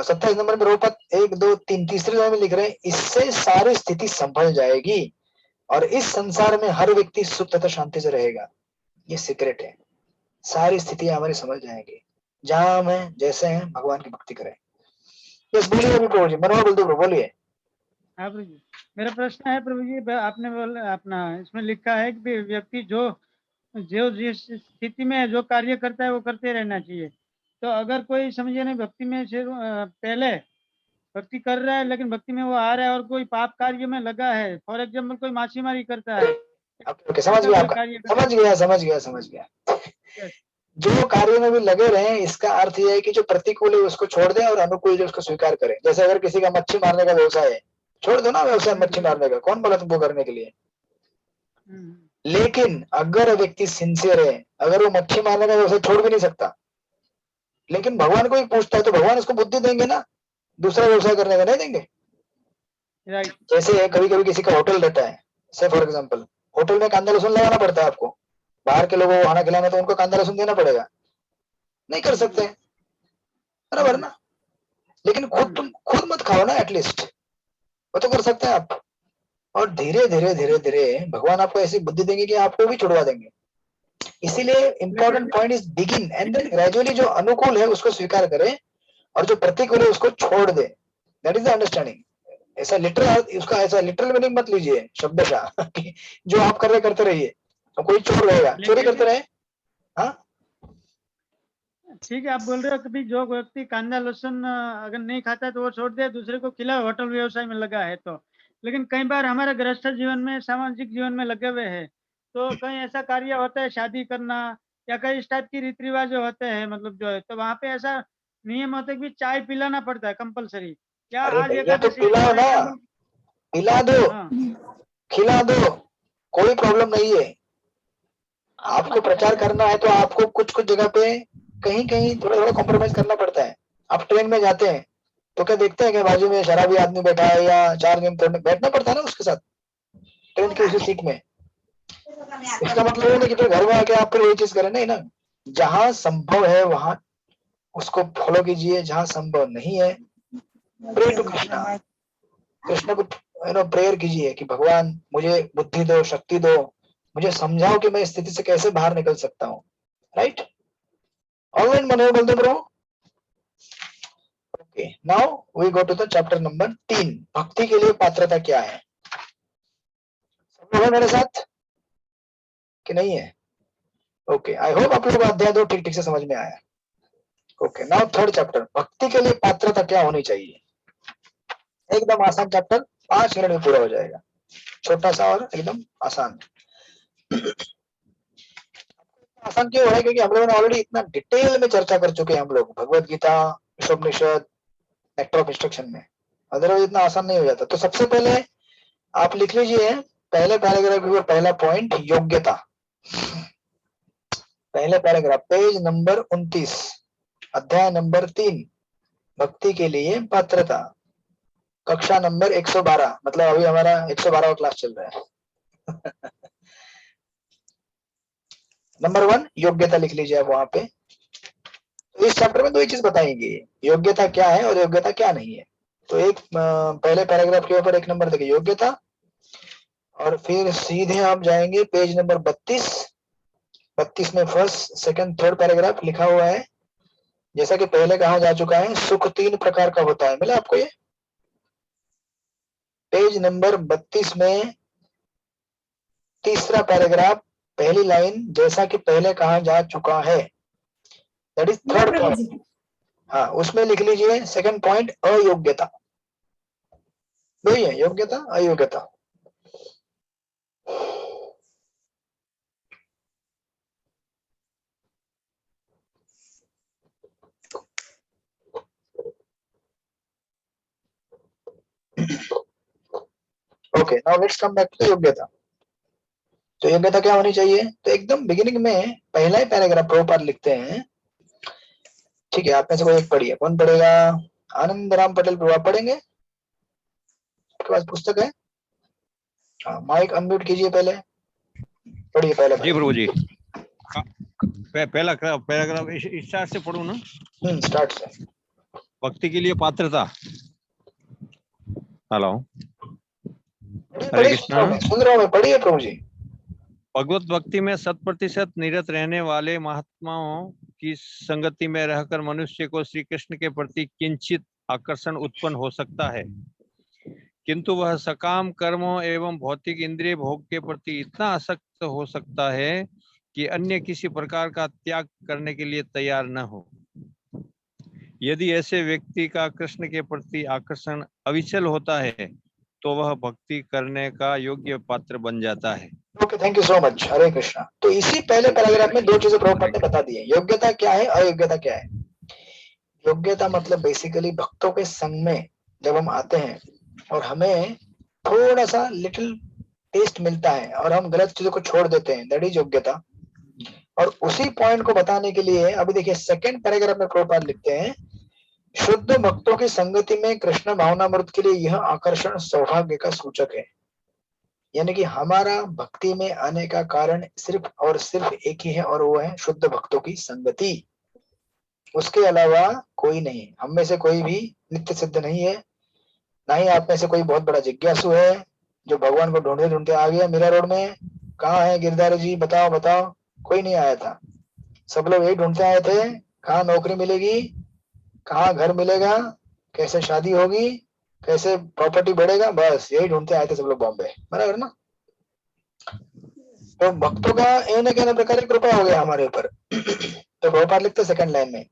27 number में रोपत 1 2 3 तीसरे लाइन में लिख रहे हैं, इससे सारी स्थिति संभल जाएगी और इस संसार में हर व्यक्ति सुख तथा शांति से रहेगा। ये सीक्रेट है, सारी स्थितियां हमारी समझ जाएंगी, जहां हम हैं, जैसे हैं, भगवान की भक्ति करें। यस बोलिए अभी प्रभु जी, मनोहर बोल दो प्रभु, बोलिए।
हाँ प्रभु जी, मेरा प्रश्न है प्रभु जी, आपने अपना इसमें लिखा है कि व्यक्ति जो जिस स्थिति में जो कार्य करता है वो करते रहना चाहिए। तो अगर कोई समझिए नहीं भक्ति में से पहले भक्ति कर रहा है लेकिन भक्ति में वो आ रहा है और कोई पाप कार्य में लगा है, फॉर एग्जाम्पल कोई माछीमारी करता है,
ओके समझ गया आपका, समझ गया। जो कार्य में भी लगे रहे, इसका अर्थ यह है कि जो प्रतिकूल है उसको छोड़ दें और अनुकूल जो उसको स्वीकार करें। जैसे अगर किसी का मच्छी मारने का व्यवसाय है, छोड़ दो ना व्यवसाय मच्छी मारने का, कौन बोला तुमको करने के लिए। लेकिन अगर व्यक्ति सिंसियर है, अगर वो मच्छी मारने का व्यवसाय छोड़ भी नहीं सकता, लेकिन भगवान को ही पूछता है, तो भगवान उसको बुद्धि देंगे ना, दूसरा व्यवसाय करने का नहीं देंगे। जैसे कभी कभी किसी का होटल रहता है, से फॉर एग्जाम्पल होटल में कांदा लहसुन लगाना पड़ता है आपको, बाहर के लोगों को खाना खिलाना तो उनको कांदा लहसुन देना पड़ेगा, नहीं कर सकते, बराबर ना। लेकिन खुद मत खाओ ना, एटलीस्ट वो तो कर सकते हैं आप। और धीरे धीरे भगवान आपको ऐसी बुद्धि देंगे कि आपको भी छुड़वा देंगे। इसीलिए important point is begin and then gradually जो अनुकूल है उसको स्वीकार करें और जो प्रतिकूल है उसको छोड़ दे। That is the understanding. ऐसा लिटरल, उसका ऐसा लिटरल मीनिंग मत लीजिए शब्दशः जो आप कर रहे करते रहिए, तो कोई चोर रहेगा, चोरी करते रहे। हाँ
ठीक है, आप बोल रहे हो कि जो व्यक्ति कांदा लहसुन अगर नहीं खाता तो वो छोड़ दे, दूसरे को खिलाए, होटल व्यवसाय में लगा है तो। लेकिन कई बार हमारे गृहस्थ जीवन में, सामाजिक जीवन में लगे हुए हैं, तो कहीं ऐसा कार्य होता है, शादी करना या कई इस टाइप की रीति रिवाज होते हैं, मतलब जो है, तो वहाँ पे ऐसा नियम होता है कि चाय पिलाना पड़ता है कंपलसरी। क्या आज
तो पिलाओ ना, पिला दो, खिला दो, कोई प्रॉब्लम नहीं है। आपको प्रचार करना है तो आपको कुछ कुछ जगह पे कहीं कहीं थोड़ा थोड़ा कॉम्प्रोमाइज करना पड़ता है। आप ट्रेन में जाते हैं तो क्या देखते हैं कि बाजू में शराबी आदमी बैठा है या 4 दिन बैठना पड़ता है ना उसके साथ, ट्रेन की उसी सीट में। इसका मतलब है कि तो घर में आके आप फिर वही चीज करें, नहीं ना। जहां संभव है वहां उसको फॉलो कीजिए, जहां संभव नहीं है प्रे टू कृष्णा, कृष्ण को प्रेयर कीजिए कि भगवान मुझे बुद्धि दो, शक्ति दो, मुझे समझाओ कि मैं इस स्थिति से कैसे बाहर निकल सकता हूँ, राइट। ऑनलाइन मनोहर बोल दो bro. Okay, now we go to the chapter number 3, भक्ति के लिए पात्रता क्या है। सब लोग मेरे साथ कि नहीं है? ओके, आई होप आप लोगों को अध्याय 2 ठीक ठीक से समझ में आया। ओके, नाउ थर्ड चैप्टर, भक्ति के लिए पात्रता क्या होनी चाहिए। एकदम आसान चैप्टर, 5 मिनट में पूरा हो जाएगा, छोटा सा और एकदम आसान। आसान क्यों है? क्योंकि हम लोगों ने ऑलरेडी इतना डिटेल में चर्चा कर चुके हैं हम लोग भगवत गीता, उपनिषद, नेक्टर ऑफ इंस्ट्रक्शन में, अदरवाइज इतना आसान नहीं हो जाता। तो सबसे पहले आप लिख लीजिए पहले पैराग्राफ के ऊपर पहला पॉइंट, योग्यता। पहले पैराग्राफ, पेज नंबर 29, अध्याय नंबर 3, भक्ति के लिए पात्रता, कक्षा नंबर 112, मतलब अभी हमारा 112वां क्लास चल रहा है। नंबर 1 योग्यता लिख लीजिए आप वहां पे। तो इस चैप्टर में 2 ही चीज बताएंगे, योग्यता क्या है और योग्यता क्या नहीं है। तो एक पहले पैराग्राफ के ऊपर 1 नंबर देखिए योग्यता, और फिर सीधे आप जाएंगे पेज नंबर 32 में फर्स्ट, सेकंड, थर्ड पैराग्राफ लिखा हुआ है। जैसा कि पहले कहा जा चुका है, सुख 3 प्रकार का होता है, मिला आपको ये? पेज नंबर 32 में तीसरा पैराग्राफ, पहली लाइन, जैसा कि पहले कहा जा चुका है, दैट इज थर्ड पॉइंट। हाँ, उसमें लिख लीजिए सेकंड पॉइंट, अयोग्यता। दो ही है, योग्यता अयोग्यता। Okay, now let's come back to योग्यता। तो योग्यता क्या होनी चाहिए? तो एकदम बिगिनिंग में पहला ही पैराग्राफ प्रभुपाद लिखते हैं, ठीक है, आप में से कोई एक पढ़िए, कौन पढ़ेगा? आनंद राम पटेल प्रभु पढ़ेंगे? आपके पास पुस्तक है? हाँ, माइक अनम्यूट कीजिए पहले, पढ़िए पहले।
जी प्रभु जी। पहला पैराग्राफ इस स्टार्ट से पढ़ूं ना?
स्टार्ट से।
भक्ति के लिए पात्रता। हेलो, हरे
पढ़िए,
कृष्णा।
सुन रहा हूँ मैं, पढ़िए प्रभु जी।
भगवत भक्ति में 100% निरत रहने वाले महात्माओं की संगति में रहकर मनुष्य को श्री कृष्ण के प्रति किंचित आकर्षण उत्पन्न हो सकता है, किंतु वह सकाम कर्मों एवं भौतिक इंद्रिय भोग के प्रति इतना आसक्त हो सकता है कि अन्य किसी प्रकार का त्याग करने के लिए तैयार न हो। यदि ऐसे व्यक्ति का कृष्ण के प्रति आकर्षण अविचल होता है तो वह भक्ति करने का योग्य पात्र बन जाता है।
Okay, thank you so much, Hare Krishna. तो इसी पहले पैराग्राफ में दो चीजें प्रभुपाद ने बता दी है, योग्यता क्या है, अयोग्यता क्या है। योग्यता मतलब बेसिकली भक्तों के संग में जब हम आते हैं और हमें थोड़ा सा लिटिल टेस्ट मिलता है और हम गलत चीजों को छोड़ देते हैं, दैट इज योग्यता। और उसी पॉइंट को बताने के लिए अभी देखिए सेकंड पैराग्राफ में प्रभुपाद लिखते हैं, शुद्ध भक्तों की संगति में कृष्ण भावनामृत के लिए यह आकर्षण सौभाग्य का सूचक है। यानी कि हमारा भक्ति में आने का कारण सिर्फ और सिर्फ एक ही है, और वो है शुद्ध भक्तों की संगति। उसके अलावा कोई नहीं। हम में से कोई भी नित्य सिद्ध नहीं है, ना ही आप में से कोई बहुत बड़ा जिज्ञासु है जो भगवान को ढूंढते ढूंढते आ गया मीरा रोड में। कहाँ है गिरधारी जी, बताओ बताओ। कोई नहीं आया था, सब लोग यही ढूंढते आए थे, कहाँ नौकरी मिलेगी, कहाँ घर मिलेगा, कैसे शादी होगी, कैसे प्रॉपर्टी बढ़ेगा, बस यही ढूंढते आए थे सब लोग बॉम्बे, बराबर ना। तो भक्तों का एक न प्रकार कृपा हो गया हमारे ऊपर। तो प्रभुपाद लिखते सेकंड लाइन में,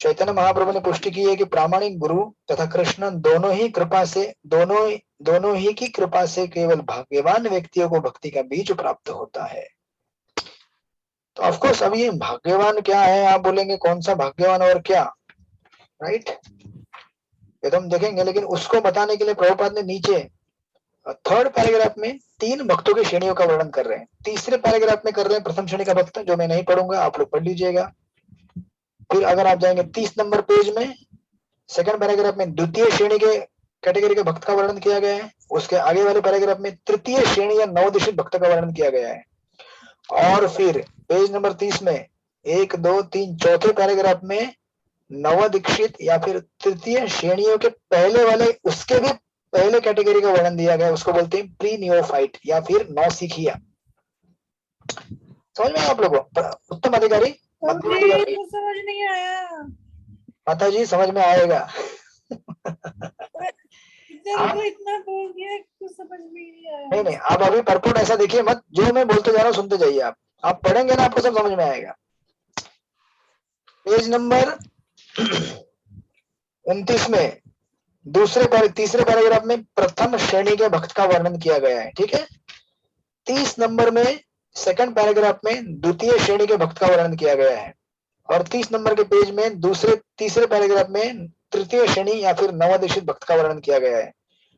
चैतन्य महाप्रभु ने पुष्टि की है कि प्रामाणिक गुरु तथा कृष्ण दोनों ही की कृपा से केवल भाग्यवान व्यक्तियों को भक्ति का बीज प्राप्त होता है। तो ऑफ कोर्स अब ये भाग्यवान क्या है, आप बोलेंगे कौन सा भाग्यवान और क्या, राइट, ये तो हम देखेंगे। लेकिन उसको बताने के लिए प्रभुपाद ने नीचे थर्ड पैराग्राफ में 3 भक्तों की श्रेणियों का वर्णन कर रहे हैं। तीसरे पैराग्राफ में कर रहे हैं प्रथम श्रेणी का भक्त, जो मैं नहीं पढ़ूंगा, आप लोग पढ़ लीजिएगा। फिर अगर आप जाएंगे 30 नंबर पेज में सेकंड पैराग्राफ में द्वितीय श्रेणी के कैटेगरी के भक्त का वर्णन किया गया है। उसके आगे वाले पैराग्राफ में तृतीय श्रेणी या नवोदिशित भक्त का वर्णन किया गया है। और फिर पेज नंबर 30 में 1, 2, 3 चौथे पैराग्राफ में नवदीक्षित या फिर तृतीय श्रेणियों के पहले वाले, उसके भी पहले कैटेगरी का वर्णन दिया गया, उसको बोलते हैं प्री नियोफाइट या फिर नौसिखिया। समझ में आप लोगों को? उत्तम अधिकारी, मध्यम अधिकारी।
तो समझ नहीं आया
माता जी, समझ में आएगा।
तो इतना बोल दिया तो समझ में नहीं आया।
नहीं नहीं, आप अभी परपोर्ट ऐसा देखिए मत, जो मैं बोलते जा रहा हूँ सुनते जाइए। आप पढ़ेंगे ना, आपको सब समझ में आएगा। पेज नंबर 29 में तीसरे पैराग्राफ में प्रथम श्रेणी के भक्त का वर्णन किया गया है, ठीक है। 30 नंबर में सेकंड पैराग्राफ में द्वितीय श्रेणी के भक्त का वर्णन किया गया है। और 30 नंबर के पेज में तीसरे पैराग्राफ में तृतीय श्रेणी या फिर नवदीक्षित भक्त का वर्णन किया गया है।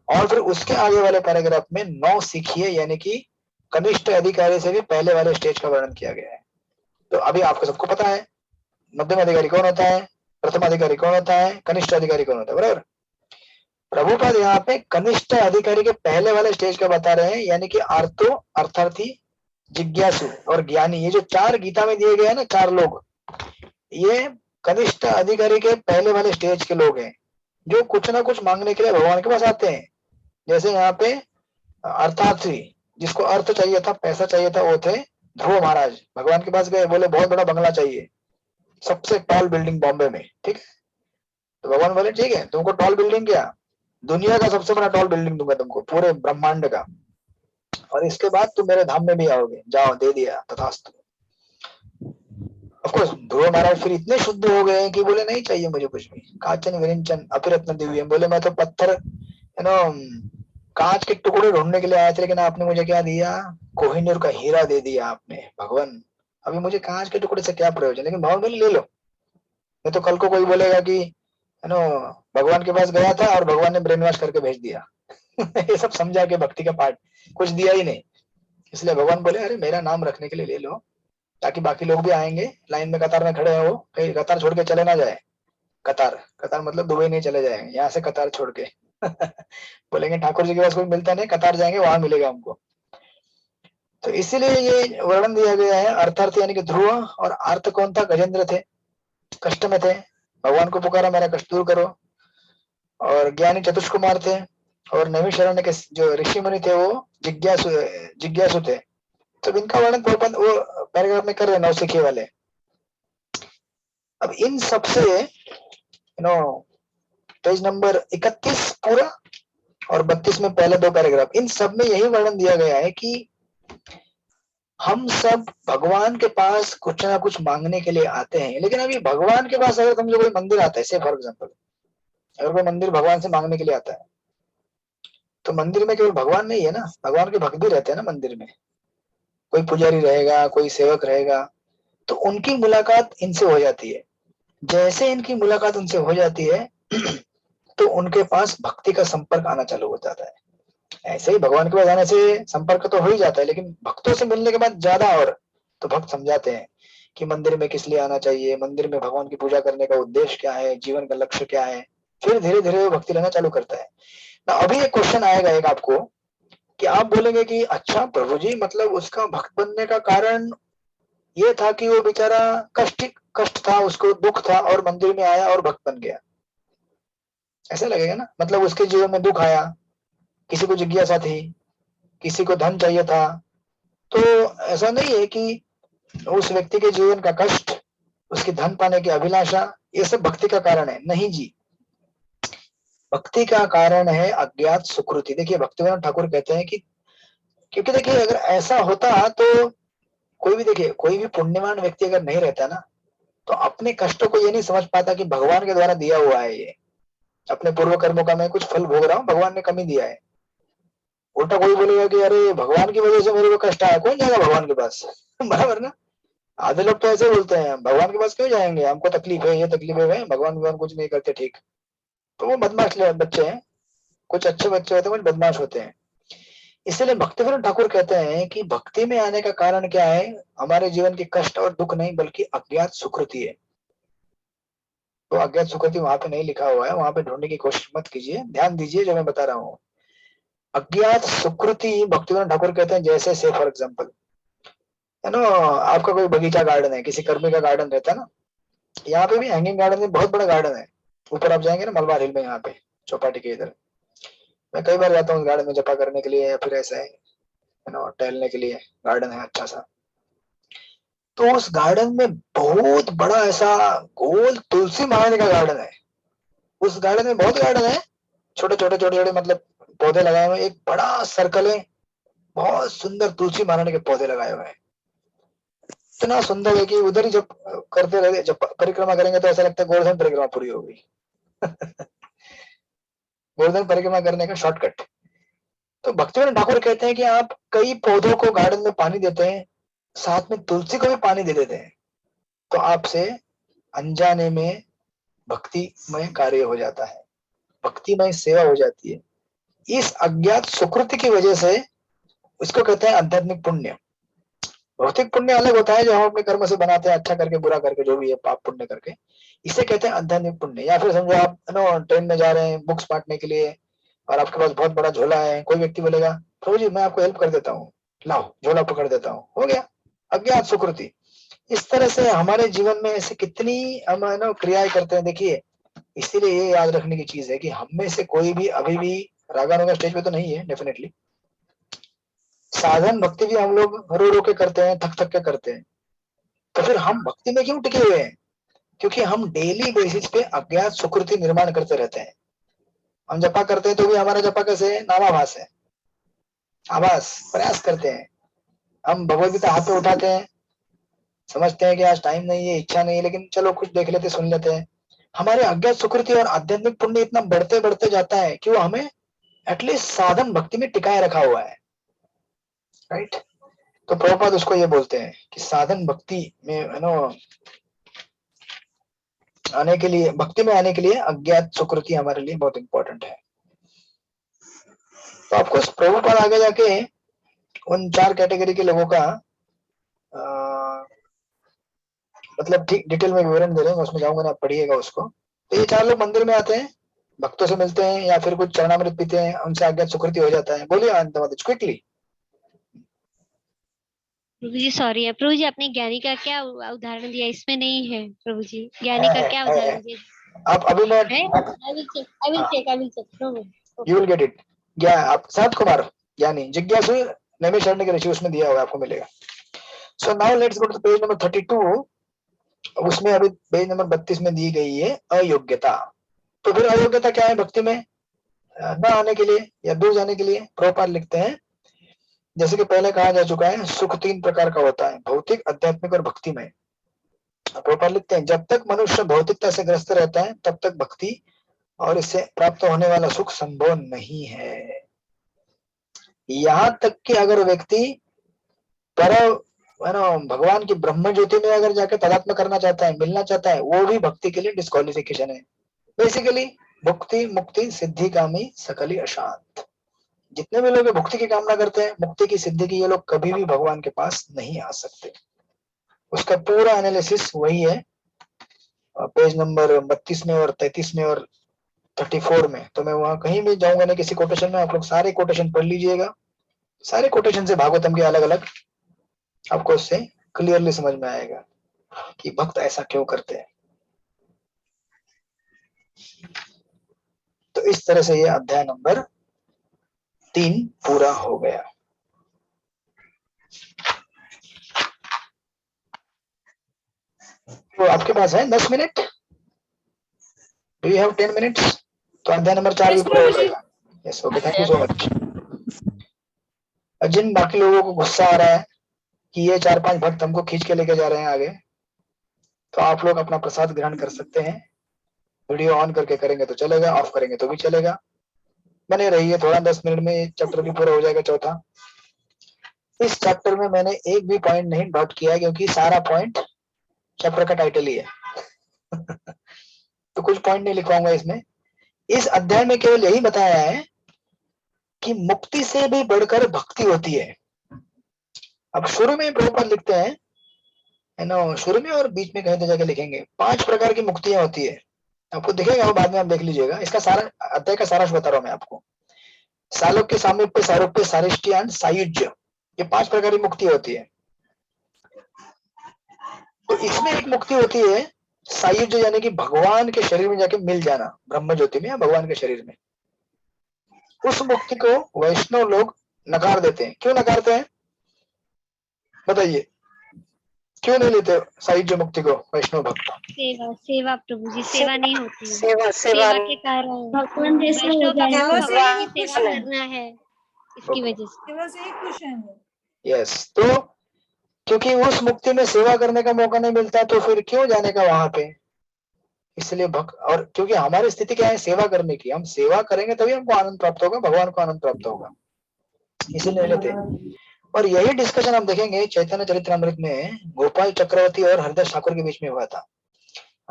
और फिर उसके आगे वाले पैराग्राफ में नौसिखिए यानी कि कनिष्ठ अधिकारी से भी पहले वाले स्टेज का वर्णन किया गया है। तो अभी आपको सबको पता है मध्यम अधिकारी कौन होता है, प्रथम अधिकारी कौन होता है, कनिष्ठ अधिकारी कौन होता है, बराबर। प्रभुपाद यहाँ पे कनिष्ठ अधिकारी के पहले वाले स्टेज का बता रहे हैं, यानी कि आर्तो, अर्थार्थी, जिज्ञासु और ज्ञानी। ये जो 4 गीता में दिए गए हैं ना 4 लोग, ये कनिष्ठ अधिकारी के पहले वाले स्टेज के लोग हैं, जो कुछ ना कुछ मांगने के लिए भगवान के पास आते हैं। जैसे यहाँ पे अर्थार्थी, जिसको अर्थ चाहिए था, पैसा चाहिए था, वो थे ध्रुव महाराज। भगवान के पास गए, बोले बहुत बड़ा बंगला चाहिए, सबसे टॉल बिल्डिंग बॉम्बे में, ठीक है। तो भगवान बोले ठीक है, तुमको टॉल बिल्डिंग क्या, दुनिया का सबसे बड़ा टॉल बिल्डिंग दूंगा तुमको, पूरे ब्रह्मांड का, और इसके बाद तुम मेरे धाम में भी आओगे, जाओ, दे दिया, तथास्तु। ऑफकोर्स ध्रुव महाराज फिर इतने शुद्ध हो गए कि बोले नहीं चाहिए मुझे कुछ भी, काचन विरिंचन अपिरत्न दिव्य, बोले मैं तो पत्थर कांच के टुकड़े ढूंढने के लिए आए थे, लेकिन आपने मुझे क्या दिया? कोहिनूर का हीरा दे दिया आपने भगवान। अभी मुझे कांच के टुकड़े से क्या प्रयोजन? लेकिन भगवान बोले ले लो। नहीं तो कल को कोई बोलेगा कि भगवान के पास गया था और भगवान ने ब्रेन वॉश करके भेज दिया। ये सब समझा के भक्ति का पाठ कुछ दिया ही नहीं। इसलिए भगवान बोले अरे मेरा नाम रखने के लिए ले लो, ताकि बाकी लोग भी आएंगे, लाइन में कतार में खड़े हैं, वो कहीं कतार छोड़ के चले ना जाए। कतार कतार मतलब दुबई नहीं चले जाएंगे, यहाँ से कतार छोड़ के बोलेंगे ठाकुर जी के पास कोई मिलता नहीं, कतार जाएंगे वहां मिलेगा हमको। तो इसीलिए ये वर्णन दिया गया है। अर्थार्थ यानी कि ध्रुव, और अर्थ कौन था? गजेंद्र थे, कष्ट में थे, भगवान को पुकारा मेरा कष्ट दूर करो। और ज्ञानी चतुष्कुमार थे, और नैमिषारण्य के जो ऋषि मुनि थे वो जिज्ञासु थे। तो इनका वर्णन वो पैराग्राफ में कर रहे नौसिखिए वाले। अब इन सबसे पेज नंबर 31 पूरा और 32 में पहले 2 पैराग्राफ, इन सब में यही वर्णन दिया गया है कि हम सब भगवान के पास कुछ ना कुछ मांगने के लिए आते हैं। लेकिन अभी भगवान के पास अगर समझो कोई मंदिर आता है, से फॉर एग्जाम्पल अगर कोई मंदिर भगवान से मांगने के लिए आता है, तो मंदिर में केवल भगवान नहीं है ना, भगवान के भक्त भी रहते हैं ना मंदिर में। कोई पुजारी रहेगा, कोई सेवक रहेगा, तो उनकी मुलाकात इनसे हो जाती है। जैसे इनकी मुलाकात उनसे हो जाती है तो उनके पास भक्ति का संपर्क आना चालू हो जाता है। ऐसे ही भगवान के पास आने से संपर्क तो हो ही जाता है, लेकिन भक्तों से मिलने के बाद ज्यादा। और तो भक्त समझाते हैं कि मंदिर में किस लिए आना चाहिए, मंदिर में भगवान की पूजा करने का उद्देश्य क्या है, जीवन का लक्ष्य क्या है। फिर धीरे धीरे वो भक्ति लेना चालू करता है ना। अभी एक क्वेश्चन आएगा एक आपको, कि आप बोलेंगे कि अच्छा प्रभु जी, मतलब उसका भक्त बनने का कारण ये था कि वो बेचारा कष्ट था, उसको दुख था और मंदिर में आया और भक्त बन गया। ऐसा लगेगा ना, मतलब उसके जीवन में दुख आया, किसी को जिज्ञासा थी, किसी को धन चाहिए था। तो ऐसा नहीं है कि उस व्यक्ति के जीवन का कष्ट, उसकी धन पाने की अभिलाषा, ये सब भक्ति का कारण है? नहीं जी, भक्ति का कारण है अज्ञात सुकृति। देखिए भक्तिवेदांत ठाकुर कहते हैं कि, क्योंकि देखिए अगर ऐसा होता तो कोई भी, देखिए कोई भी पुण्यवान व्यक्ति अगर नहीं रहता ना, तो अपने कष्टों को ये नहीं समझ पाता कि भगवान के द्वारा दिया हुआ है ये, अपने पूर्व कर्मों का मैं कुछ फल भोग रहा हूँ, भगवान ने कमी दिया है। उल्टा कोई बोलेगा कि अरे भगवान की वजह से मेरे को कष्ट आया, कौन जाएगा भगवान के पास? बराबर ना। आधे लोग तो ऐसे बोलते हैं, भगवान के पास क्यों जाएंगे, हमको तकलीफ है, ये तकलीफ है, भगवान कुछ नहीं करते ठीक। तो वो बदमाश बच्चे हैं, कुछ अच्छे बच्चे होते हैं, कुछ बदमाश होते हैं। इसलिए भक्तिवेदांत ठाकुर कहते हैं कि भक्ति में आने का कारण क्या है? हमारे जीवन के कष्ट और दुख नहीं, बल्कि अज्ञात सुकृति है। तो अज्ञात सुकृति वहां पे नहीं लिखा हुआ है, वहां पे ढूंढने की कोशिश मत कीजिए, ध्यान दीजिए जो मैं बता रहा हूँ। अज्ञात सुकृति भक्तिवेदांत ठाकुर कहते हैं, जैसे से फॉर एग्जाम्पल है ना, आपका कोई बगीचा गार्डन है, किसी कर्मी का गार्डन रहता है ना, यहाँ पे भी हैंगिंग गार्डन में बहुत बड़ा गार्डन है, ऊपर आप जाएंगे ना मलबार हिल में, यहाँ पे चौपाटी के इधर मैं कई बार जाता हूँ गार्डन में जपा करने के लिए, या फिर ऐसा है ना टहलने के लिए, गार्डन है अच्छा सा। तो उस गार्डन में बहुत बड़ा ऐसा गोल तुलसी महारानी का गार्डन है। उस गार्डन में बहुत गार्डन है, छोटे छोटे मतलब पौधे लगाए हुए, एक बड़ा सर्कल है, बहुत सुंदर तुलसी महारानी के पौधे लगाए हुए हैं। इतना सुंदर है कि उधर ही जब करते रहे, जब परिक्रमा करेंगे तो ऐसा लगता है गोवर्धन परिक्रमा पूरी हो गई। गोवर्धन परिक्रमा करने का शॉर्टकट। तो भक्तिवेदांत ठाकुर कहते हैं कि आप कई पौधों को गार्डन में पानी देते हैं, साथ में तुलसी को भी पानी दे देते हैं, तो आपसे अनजाने में भक्तिमय कार्य हो जाता है, भक्तिमय सेवा हो जाती है। इस अज्ञात सुकृति की वजह से इसको कहते हैं आध्यात्मिक पुण्य। भौतिक पुण्य अलग होता है जो हम अपने कर्म से बनाते हैं, अच्छा करके बुरा करके जो भी है, पाप पुण्य करके, इसे कहते हैं आध्यात्मिक पुण्य। या फिर समझो आप ट्रेन में जा रहे हैं बुक्स बांटने के लिए, और आपके पास बहुत बड़ा झोला है, कोई व्यक्ति बोलेगा प्रभु जी मैं आपको हेल्प कर देता हूँ, लाओ झोला पकड़ देता हूँ, हो गया अज्ञात सुकृति। इस तरह से हमारे जीवन में ऐसे कितनी हम क्रियाएं करते हैं। देखिए इसीलिए ये याद रखने की चीज है कि हम में से कोई भी अभी भी रागानुगा स्टेज पे तो नहीं है, डेफिनेटली साधन भक्ति भी हम लोग रो रो के करते हैं, थक थक के करते हैं। तो फिर हम भक्ति में क्यों टिके हुए हैं? क्योंकि हम डेली बेसिस पे अज्ञात सुकृति निर्माण करते रहते हैं। हम जपा करते हैं तो भी हमारा जपा कैसे है? नामाभास है, आभास, प्रयास करते हैं। हम भगवदगीता हाथ पे उठाते हैं, समझते हैं कि आज टाइम नहीं है, इच्छा नहीं है, लेकिन चलो कुछ देख लेते, सुन लेते हैं। हमारे अज्ञात सुकृति और आध्यात्मिक पुण्य इतना बढ़ते बढ़ते जाता है कि वो हमें एटलीस्ट साधन भक्ति में टिकाए रखा हुआ है, राइट। तो प्रभुपाद उसको ये बोलते हैं कि साधन भक्ति में आने के लिए, भक्ति में आने के लिए अज्ञात सुकृति हमारे लिए बहुत इंपॉर्टेंट है। तो आपको प्रभुपाद आगे जाके उन 4 कैटेगरी के लोगों का मतलब ठीक डिटेल में विवरण दे रहे हैं, उसमें जाऊंगा ना, आप पढ़िएगा उसको। तो ये 4 लोग मंदिर में आते हैं, भक्तों से मिलते हैं या फिर कुछ चरणामृत पीते हैं, उनसे अज्ञात सुकृति हो जाता है। बोलिए आनंद क्विकली।
प्रभु जी सॉरी है प्रभु जी, आपने ज्ञानी का क्या उदाहरण दिया? इसमें नहीं है प्रभु जी, ज्ञानी का क्या उदाहरण दिया?
आप अभी मैं
I will check Prabhu.
You will get it. क्या आप सात कुमार यानी जिज्ञासु नैमिषारण्य के ऋषि, उसमें दिया हुआ आपको मिलेगा। So now let's go to page number 32। उसमें अभी पेज नंबर 32 में दी गई है अयोग्यता। तो फिर अयोग्यता क्या है भक्ति में न आने के लिए या दूर जाने के लिए? प्रभुपाद लिखते हैं, जैसे कि पहले कहा जा चुका है, सुख 3 प्रकार का होता है, भौतिक, आध्यात्मिक और भक्तिमय। प्रभुपाद लिखते हैं, जब तक मनुष्य भौतिकता से ग्रस्त रहता है तब तक भक्ति और इससे प्राप्त होने वाला सुख संभव नहीं है। यहां तक कि अगर व्यक्ति पर भगवान की ब्रह्म ज्योति में अगर जाकर तादात्म्य करना चाहता है, मिलना चाहता है, वो भी भक्ति के लिए डिस्क्वालिफिकेशन है। बेसिकली भुक्ति मुक्ति सिद्धि कामी सकली अशांत। जितने भी लोग भुक्ति की कामना करते हैं, मुक्ति की सिद्धि की, ये लोग कभी भी भगवान के पास नहीं आ सकते। उसका पूरा एनालिसिस वही है पेज नंबर 32 में और 33 में और 34 में। तो मैं वहां कहीं भी जाऊंगा नहीं किसी कोटेशन में, आप लोग सारे कोटेशन पढ़ लीजिएगा। सारे कोटेशन से भागवतम के अलग अलग आपको उससे क्लियरली समझ में आएगा कि भक्त ऐसा क्यों करते हैं। तो इस तरह से ये अध्याय नंबर 3 पूरा हो गया। तो आपके पास है 10 minute, do you have 10 minutes? तो अध्याय नंबर 4 भी पूरा हो जाएगा। Yes, okay, thank you so much. जिन बाकी लोगों को गुस्सा आ रहा है कि ये 4-5 भक्त हमको खींच के लेके जा रहे हैं आगे, तो आप लोग अपना प्रसाद ग्रहण कर सकते हैं। वीडियो ऑन करके करेंगे तो चलेगा, ऑफ करेंगे तो भी चलेगा। बने रहिए थोड़ा, 10 मिनट में चैप्टर भी पूरा हो जाएगा चौथा। इस चैप्टर में मैंने एक भी पॉइंट नहीं डॉट किया क्योंकि सारा पॉइंट चैप्टर का टाइटल ही है। तो कुछ पॉइंट नहीं लिखवाऊंगा इसमें। इस अध्याय में केवल यही बताया है कि मुक्ति से भी बढ़कर भक्ति होती है। अब शुरू में प्रभुपाद लिखते हैं, है ना, शुरू में और बीच में कहीं तो जाके लिखेंगे 5 प्रकार की मुक्तियां होती है। आपको दिखेगा वो बाद में आप देख लीजिएगा। इसका सारा अध्याय का सारांश बता रहा हूं मैं आपको। सालोक्य, सामीप्य, सारूप्य, सारिष्टि एंड सायुज्य, ये 5 प्रकार की मुक्ति होती है। तो इसमें एक मुक्ति होती है सायुज्य, यानी कि भगवान के शरीर में जाके मिल जाना, ब्रह्म ज्योति में या भगवान के शरीर में। उस मुक्ति को वैष्णव लोग नकार देते हैं। क्यों नकारते हैं बताइए? क्यों नहीं लेते सायुज्य मुक्ति को वैष्णव भक्त?
सेवा प्रभु जी, सेवा नहीं होती है।
सेवा
सेवा के कारण
भगवान जैसा हो
वैष्णव का
जाए।
काम
सेवा
भगवान
से
की
एक
सेवा
खुश है।
करना है, इसकी वजह से।
सेवा से एक खुश है वो।
यस, तो क्योंकि उस मुक्ति में सेवा करने का मौका नहीं मिलता तो फिर क्यों जाने का वहां पे? इसलिए भक्त, और क्योंकि हमारी स्थिति क्या है सेवा करने की, हम सेवा करेंगे तभी हमको आनंद प्राप्त होगा, भगवान को आनंद प्राप्त होगा, इसीलिए लेते हैं। और यही डिस्कशन हम देखेंगे चैतन्य चरित्रामृत में गोपाल चक्रवर्ती और हरिदास ठाकुर के बीच में हुआ था।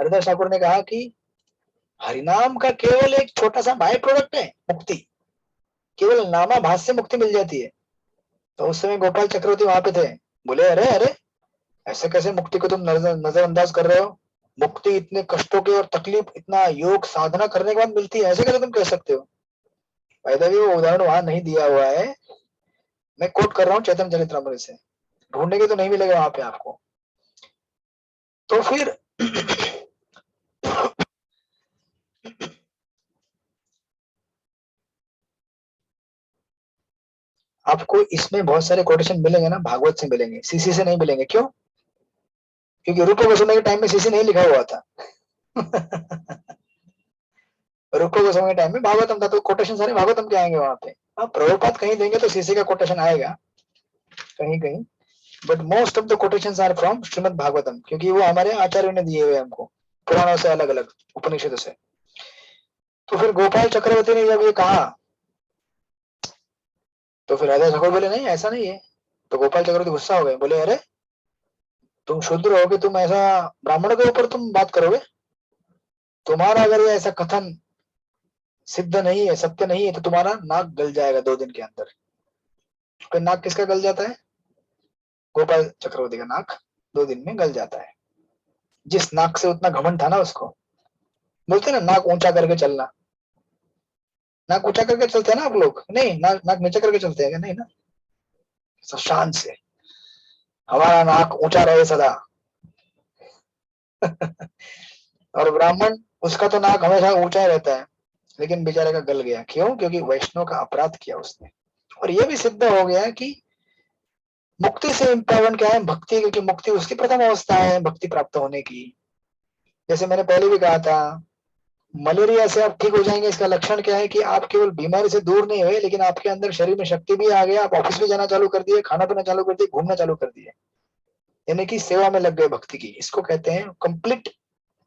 हरिदास ठाकुर ने कहा कि हरिनाम का केवल एक छोटा सा बाय प्रोडक्ट है मुक्ति, केवल नामाभास से मुक्ति मिल जाती है। तो उस समय गोपाल चक्रवर्ती वहां पे थे, बोले अरे अरे ऐसे कैसे मुक्ति को तुम नजरअंदाज कर रहे हो? मुक्ति इतने कष्टों के और तकलीफ, इतना योग साधना करने के बाद मिलती है, ऐसे कैसे तुम कह सकते हो? फायदा भी वो उदाहरण वहां नहीं दिया हुआ है, मैं कोट कर रहा हूँ चैतन्य चरित्रामृत से, ढूंढेंगे तो नहीं मिलेगा वहां पे आपको। तो फिर आपको इसमें बहुत सारे कोटेशन मिलेंगे ना, भागवत से मिलेंगे, सीसी से नहीं मिलेंगे। क्यों? क्योंकि रूप गोस्वामी के टाइम में सीसी नहीं लिखा हुआ था। रूप गोस्वामी के टाइम में भागवतम था, तो कोटेशन सारे भागवतम के आएंगे वहां पे। आप प्रभुपाद कहीं देंगे तो सीसी का कोटेशन आएगा कहीं कहीं, but most of the quotations are from Shrimad Bhagavatam, क्योंकि वो हमारे आचार्यों ने दिए हुए हमको पुराणों से अलग अलग, उपनिषदों से। तो फिर गोपाल चक्रवर्ती ने जब ये कहा तो फिर राजा ठाकुर बोले नहीं ऐसा नहीं है। तो गोपाल चक्रवर्ती गुस्सा हो गए, बोले अरे तुम शूद्र हो कि तुम ऐसा ब्राह्मण के ऊपर तुम बात करोगे? तुम्हारा अगर ये ऐसा कथन सिद्ध नहीं है, सत्य नहीं है, तो तुम्हारा नाक गल जाएगा 2 दिन के अंदर। फिर नाक किसका गल जाता है? गोपाल चक्रवर्ती का नाक 2 दिन में गल जाता है। जिस नाक से उतना घमंड था ना उसको, बोलते ना नाक ऊंचा करके चलना। नाक ऊंचा करके चलते हैं ना आप लोग? नहीं, नाक नीचे करके चलते हैं क्या? नहीं ना, शान से हमारा नाक ऊंचा रहे सदा। और ब्राह्मण, उसका तो नाक हमेशा ऊंचा ही रहता है, लेकिन बेचारे का गल गया। क्यों? क्योंकि वैष्णव का अपराध किया उसने। और यह भी सिद्ध हो गया कि मुक्ति से इम्पोर्टेंट क्या है? भक्ति, क्योंकि मुक्ति उसकी प्रथम अवस्था है भक्ति प्राप्त होने की। जैसे मैंने पहले भी कहा था, मलेरिया से आप ठीक हो जाएंगे, इसका लक्षण क्या है कि आप केवल बीमारी से दूर नहीं हुए, लेकिन आपके अंदर शरीर में शक्ति भी आ गया, आप ऑफिस भी जाना चालू कर दिए, खाना पीना चालू कर दिए, घूमना चालू कर दिए, यानी कि सेवा में लग गए भक्ति की। इसको कहते हैं कंप्लीट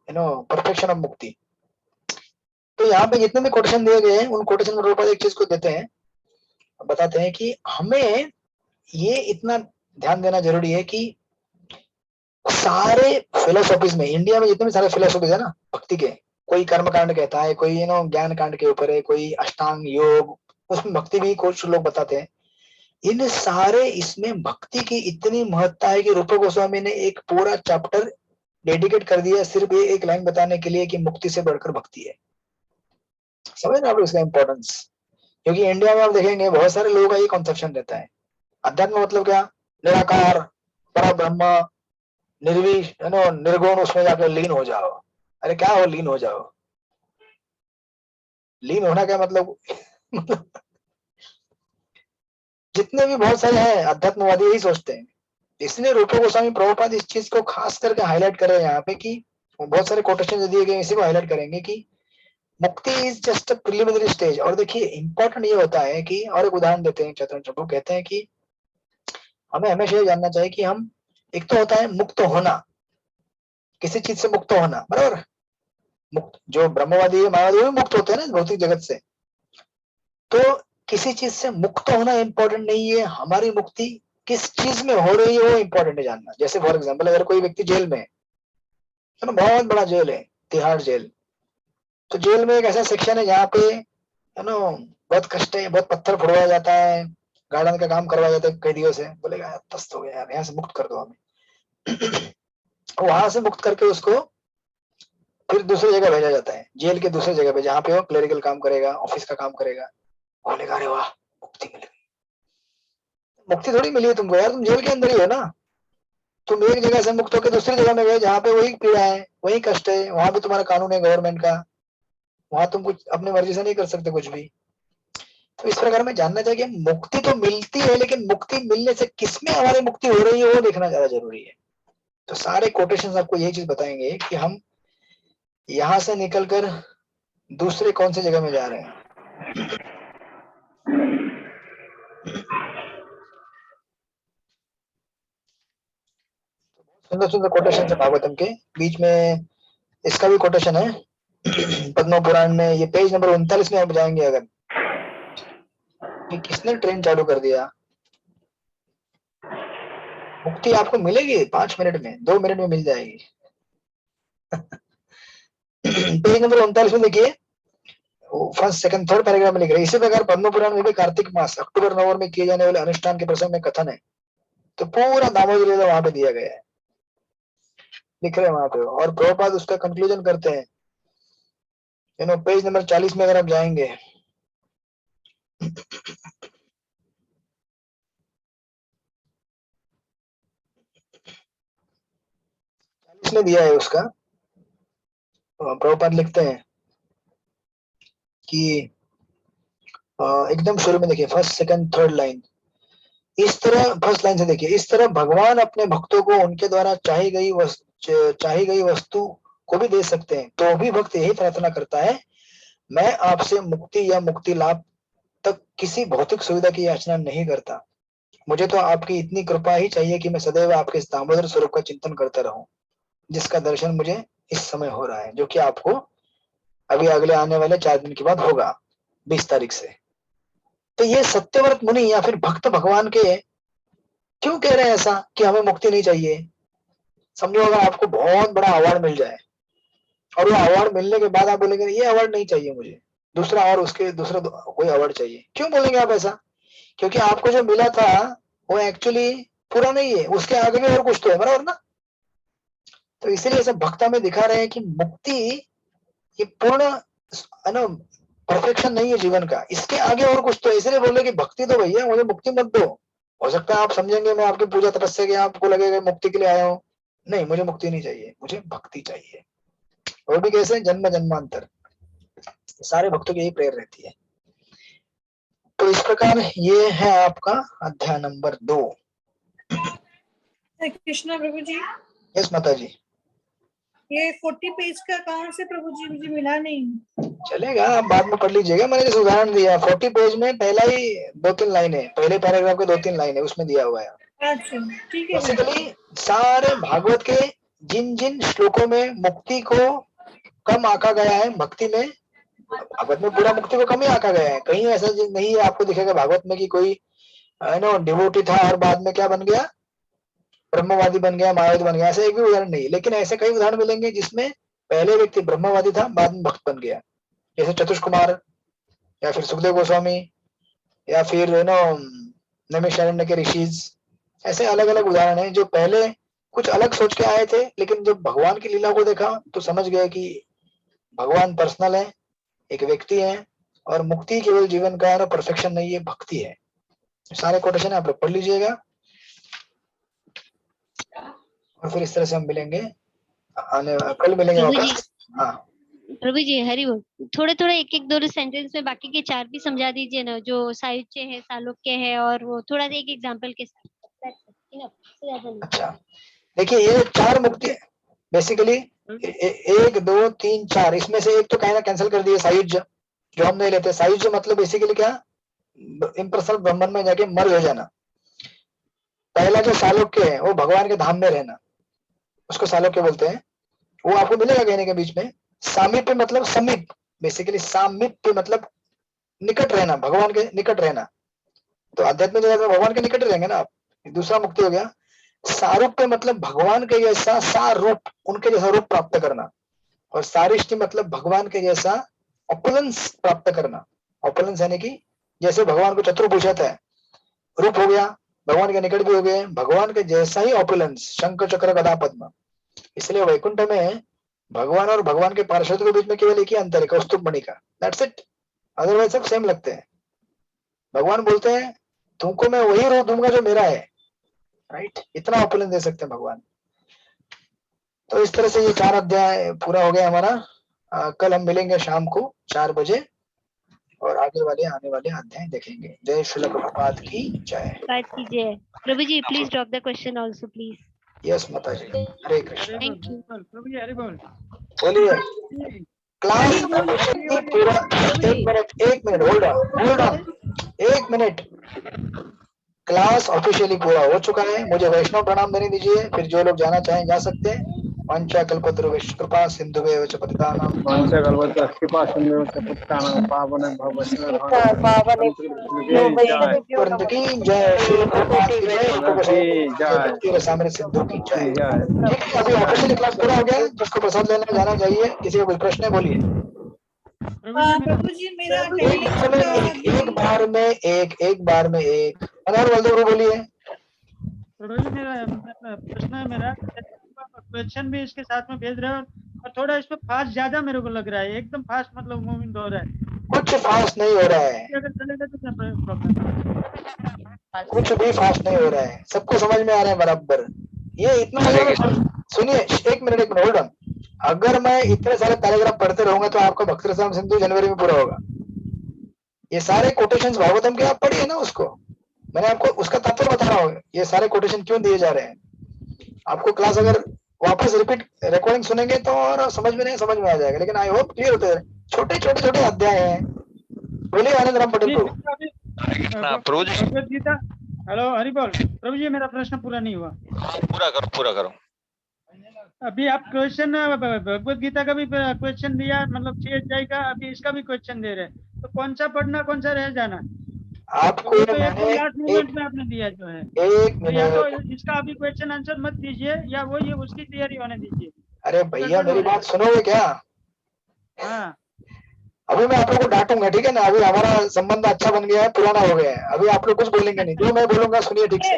परफेक्शन ऑफ मुक्ति। तो यहाँ पे जितने भी कोटेशन दिए गए हैं, उन कोटेशन में प्रभुपाद एक चीज को देते हैं, बताते हैं कि हमें ये इतना ध्यान देना जरूरी है कि सारे फिलोसॉफीज में, इंडिया में जितने भी सारे फिलोसॉफीज है ना भक्ति के, कोई कर्म कांड कहता है, कोई ज्ञान कांड के ऊपर है, कोई अष्टांग योग, उसमें भक्ति भी कुछ लोग बताते हैं। इन सारे इसमें भक्ति की इतनी महत्ता है कि रूप गोस्वामी ने एक पूरा चैप्टर डेडिकेट कर दिया सिर्फ ये एक लाइन बताने के लिए कि मुक्ति से बढ़कर भक्ति है। समझ रहे आप इसका इंपॉर्टेंस? क्योंकि इंडिया में आप देखेंगे बहुत सारे लोगों का ये कॉन्सेप्शन रहता है, अध्यात्म मतलब क्या? निराकार, पर ब्रह्म, निर्गुण, उसमें जाकर लीन हो जाओ। अरे क्या हो लीन हो जाओ? लीन होना क्या मतलब? जितने भी बहुत सारे हैं अध्यात्मवादी यही सोचते हैं। इसलिए रूप गोस्वामी प्रभुपाद इस चीज को खास करके हाईलाइट कर रहे हैं यहाँ पे कि बहुत सारे कोटेशन जो दिए गए इसी को हाईलाइट करेंगे कि मुक्ति is just a preliminary stage. और देखिए इंपॉर्टेंट ये होता है कि, और एक उदाहरण देते हैं चैतन्य प्रभु, कहते हैं कि हमें हमेशा ये जानना चाहिए कि हम, एक तो होता है मुक्त होना, किसी चीज से मुक्त होना, बराबर? मुक्त जो ब्रह्मवादी है, मायावादी, वो भी मुक्त होते हैं ना भौतिक जगत से। तो किसी चीज से मुक्त होना इंपॉर्टेंट नहीं है, हमारी मुक्ति किस चीज में हो रही है वो इंपॉर्टेंट है जानना। जैसे फॉर एग्जाम्पल अगर कोई व्यक्ति जेल में है ना, बहुत बड़ा जेल है, तिहाड़ जेल, तो जेल में एक ऐसा सेक्शन है जहाँ पे बहुत कष्ट है, बहुत पत्थर फोड़वाया जाता है, गार्डन का काम करवाया जाता है कैदियों से। बोलेगा तस्त हो गया यार, यहाँ से मुक्त कर दो हमें। वहां से मुक्त करके उसको फिर दूसरी जगह भेजा जाता है, जेल के दूसरी जगह पे, जहाँ पे वो क्लेरिकल काम करेगा, ऑफिस का काम करेगा। बोलेगा अरे वाह मुक्ति मिल गई। मुक्ति थोड़ी मिली है तुमको यार, तुम जेल के अंदर ही हो ना। तुम एक जगह से मुक्त होकर दूसरी जगह में गए जहाँ पे वही पीड़ा है, वही कष्ट है, वहां भी तुम्हारा कानून है गवर्नमेंट का, वहां तुम कुछ अपनी मर्जी से नहीं कर सकते कुछ भी। तो इस प्रकार में जानना चाहिए कि मुक्ति तो मिलती है, लेकिन मुक्ति मिलने से किसमें हमारी मुक्ति हो रही है वो देखना ज्यादा जरूरी है। तो सारे कोटेशन आपको यही चीज बताएंगे कि हम यहां से निकलकर दूसरे कौन सी जगह में जा रहे हैं। सुंदर सुंदर कोटेशन है भागवतम के बीच में, इसका भी कोटेशन है पद्म पुराण में। ये पेज नंबर 39 में आप जाएंगे अगर, कि किसने ट्रेन चालू कर दिया। मुक्ति आपको मिलेगी 5 मिनट में, 2 मिनट में मिल जाएगी। पेज नंबर 39 में देखिए, फर्स्ट सेकंड थर्ड पैराग्राफ में लिख रहे हैं, इसी प्रकार पद्म पुराण में भी कार्तिक मास अक्टूबर नवंबर में किए जाने वाले अनुष्ठान के प्रसंग में कथन है। तो पूरा दामोदर लीला वहां पे दिया गया है, लिख रहे हैं वहां पे। और प्रभुपाद उसका कंक्लूजन करते हैं, पेज नंबर 40 में अगर आप जाएंगे, इसमें दिया है उसका। प्रभुपाद लिखते हैं कि एकदम शुरू में देखिए, फर्स्ट सेकंड थर्ड लाइन, इस तरह, फर्स्ट लाइन से देखिए, इस तरह भगवान अपने भक्तों को उनके द्वारा चाही गई वस्तु को भी दे सकते हैं। तो भी भक्त यही प्रार्थना करता है, मैं आपसे मुक्ति या मुक्ति लाभ तक किसी भौतिक सुविधा की याचना नहीं करता, मुझे तो आपकी इतनी कृपा ही चाहिए कि मैं सदैव आपके इस दामोदर स्वरूप का चिंतन करता रहूं, जिसका दर्शन मुझे इस समय हो रहा है, जो कि आपको अभी अगले आने वाले 4 दिन के बाद होगा, 20 तारीख से। तो ये सत्यव्रत मुनि या फिर भक्त भगवान के क्यों कह रहे हैं ऐसा कि हमें मुक्ति नहीं चाहिए? समझो अगर आपको बहुत बड़ा अवार्ड मिल जाए और वो अवार्ड मिलने के बाद आप बोलेंगे ये अवार्ड नहीं चाहिए मुझे, दूसरा और उसके दूसरा कोई अवार्ड चाहिए, क्यों बोलेंगे आप ऐसा? क्योंकि आपको जो मिला था वो एक्चुअली पूरा नहीं है, उसके आगे भी और कुछ तो है, बराबर ना? तो इसीलिए ऐसा भक्ता में दिखा रहे हैं कि मुक्ति ये पूर्ण है ना परफेक्शन नहीं है जीवन का, इसके आगे और कुछ तो है। इसलिए बोले कि भक्ति तो भैया मुझे मुक्ति मत दो। हो सकता है आप समझेंगे मैं आपकी पूजा तपस्या के आपको लगेगा मुक्ति के लिए आया हूँ, नहीं मुझे मुक्ति नहीं चाहिए, मुझे भक्ति चाहिए। वो भी कैसे? जन्म जन्मांतर। सारे भक्तों की यही प्रेयर रहती है। तो इस प्रकार ये है आपका अध्याय नंबर 2।
कृष्णा प्रभु जी,
यस माता जी।
ये 40 पेज का कहाँ से प्रभु जी? मुझे मिला नहीं।
चलेगा, आप बाद में पढ़ लीजिएगा। मैंने जैसे उदाहरण दिया 40 पेज में पहला ही 2-3 लाइन है, पहले पैराग्राफ के 2-3 लाइन है, उसमें दिया हुआ है।
अच्छा ठीक है।
बेसिकली सारे भागवत के जिन जिन श्लोकों में मुक्ति को कम आका गया है, भक्ति में भागवत में पूरा मुक्ति को कम ही आका गया है। कहीं ऐसा नहीं है आपको दिखेगा भागवत में कि कोई डिवोटी था और बाद में क्या बन गया, ब्रह्मवादी बन गया, मायावादी बन गया, ऐसा एक भी उदाहरण नहीं। लेकिन ऐसे कई उदाहरण मिलेंगे जिसमें पहले व्यक्ति ब्रह्मवादी था, बाद में भक्त बन गया, जैसे चतुष कुमार या फिर सुखदेव गोस्वामी या फिर नैमिषारण्य के ऋषिज। ऐसे अलग अलग उदाहरण हैं जो पहले कुछ अलग सोच के आए थे, लेकिन जब भगवान की लीला को देखा तो समझ गए कि भगवान पर्सनल है, एक व्यक्ति है, और मुक्ति केवल जीवन का है ना, परफेक्शन नहीं है, भक्ति है। सारे कोटेशन आप लोग पढ़ लीजिएगा और फिर इस तरह से हम मिलेंगे, कल मिलेंगे वापस। हाँ
प्रभु जी हरि बोल। थोड़े थोड़े एक एक दो सेंटेंस में बाकी के 4 भी समझा दीजिए ना, जो साहित्य है, सालोक्य है, और वो थोड़ा एक एग्जांपल के साथ।
अच्छा देखिए, ये 4 मुक्ति बेसिकली 1 2 3 4, इसमें से एक तो कहना कैंसिल कर दिए, सायुज्य जो हम नहीं लेते। सायुज्य मतलब बेसिकली क्या, इम्पर्सनल ब्रह्मन में जाके मर्ज हो जाना। पहला जो सालोक्य है वो भगवान के धाम में रहना, उसको सालोक्य बोलते हैं। वो आपको मिलेगा कहने के बीच में। सामीप्य मतलब समीप, बेसिकली सामीप्य मतलब निकट रहना, भगवान के निकट रहना। तो आध्यात्मिक जगत में भगवान के निकट रहेंगे ना आप। दूसरा मुक्ति हो गया। सारूप्य मतलब भगवान के जैसा सारूप, उनके जैसा रूप प्राप्त करना। और सारिष्टि मतलब भगवान के जैसा ऑपुलेंस प्राप्त करना। ऑपुलेंस यानी कि जैसे भगवान को चतुर्भुज है, रूप हो गया, भगवान के निकट भी हो गए, भगवान के जैसा ही ऑपुलेंस, शंख चक्र गदा पद्म। इसलिए वैकुंठ में भगवान और भगवान के पार्षद के बीच में केवल एक ही अंतर है, कौस्तुभ मणि का, दैट्स इट। अदरवाइज सब सेम लगते हैं। भगवान बोलते हैं तुमको मैं वही रूप दूंगा जो मेरा है, राइट। इतना ऑपुलेंस दे सकते हैं भगवान। तो इस तरह से ये 4 अध्याय पूरा हो गया हमारा। कल हम मिलेंगे शाम को 4 बजे और आगे वाले आने वाले अध्याय देखेंगे। जय श्रील प्रभुपाद की जय।
बात कीजिए प्रभु जी, please drop the question also please.
Yes माता जी, हरे कृष्ण।
थैंक यू
प्रभु जी हरि बोल।
बोलिए। क्लास पूरा 1 minute hold on 1 minute. Class officially पूरा हो चुका है। मुझे वैष्णव प्रणाम देने दीजिए, फिर जो लोग जाना चाहें जा सकते हैं। वांछा कल्पतरुभ्यश्च कृपा सिन्धुभ्येव च पतितानां वृंद की जय, श्री प्रभुपाद की जय, रसामृत सिंधु की जय। ठीक है, अभी ऑफिशियली क्लास पूरा हो गया। जिसको प्रसाद लेना जाना चाहिए। किसी का कोई प्रश्न है बोलिए।
प्रभु जी मेरा
एक बार में एक अनार बोल दो, बोलिए।
प्रभु जी मेरा प्रश्न है, मेरा क्वेश्चन भी इसके साथ में भेज रहे हो और थोड़ा इसमें फास्ट ज्यादा मेरे को लग रहा है, एकदम फास्ट मतलब मूवमेंट हो रहा है।
कुछ फास्ट नहीं हो रहा है,
अगर चलेगा तो क्या प्रॉब्लम?
कुछ भी फास्ट नहीं हो रहा है, सबको समझ में आ रहा है बराबर। ये इतना सुनिए, 1 मिनट होल्ड ऑन। अगर मैं इतने सारे पैराग्राफ पढ़ते रहूंगा तो आपका भक्ति रसायन सिंधु जनवरी में पूरा होगा। ये सारे कोटेशंस भागवतम के आप पढ़िए ना, उसको मैंने आपको उसका तात्पर्य बता रहा हूँ। ये सारे कोटेशन क्यों दिए जा रहे हैं आपको। क्लास अगर वापस रिपीट रिकॉर्डिंग सुनेंगे तो और समझ में नहीं, समझ में आ जाएगा। लेकिन आई होप क्लियर होते हैं। छोटे अध्याय हैं। बोलिए आनंद राम पटेल को।
भगवद गीता। हेलो हरि बोल। प्रभु जी मेरा प्रश्न पूरा नहीं हुआ।
पूरा करो।
अभी आप क्वेश्चन भगवद गीता का भी क्वेश्चन दिया, मतलब 6 अध्याय का। अभी इसका भी क्वेश्चन दे रहे हैं, तो कौन सा पढ़ना, कौन सा रह जाना?
आपको
वो तो
मैंने
एकदम लास्ट मोमेंट में आपने दिया जो है।
एक
तो या तो
मिनट,
इसका अभी क्वेश्चन आंसर मत दीजिए, या वो ये उसकी तैयारी होने दीजिए।
अरे भैया
गड़बड़ हो
मेरी बात
जाएगा।
सुनोगे क्या?
हाँ
अभी मैं आप लोग को डांटूंगा, ठीक है ना? अभी हमारा संबंध अच्छा बन गया है, पुराना हो गया है, अभी आप लोग कुछ बोलेंगे नहीं, जो मैं बोलूंगा सुनिए ठीक से।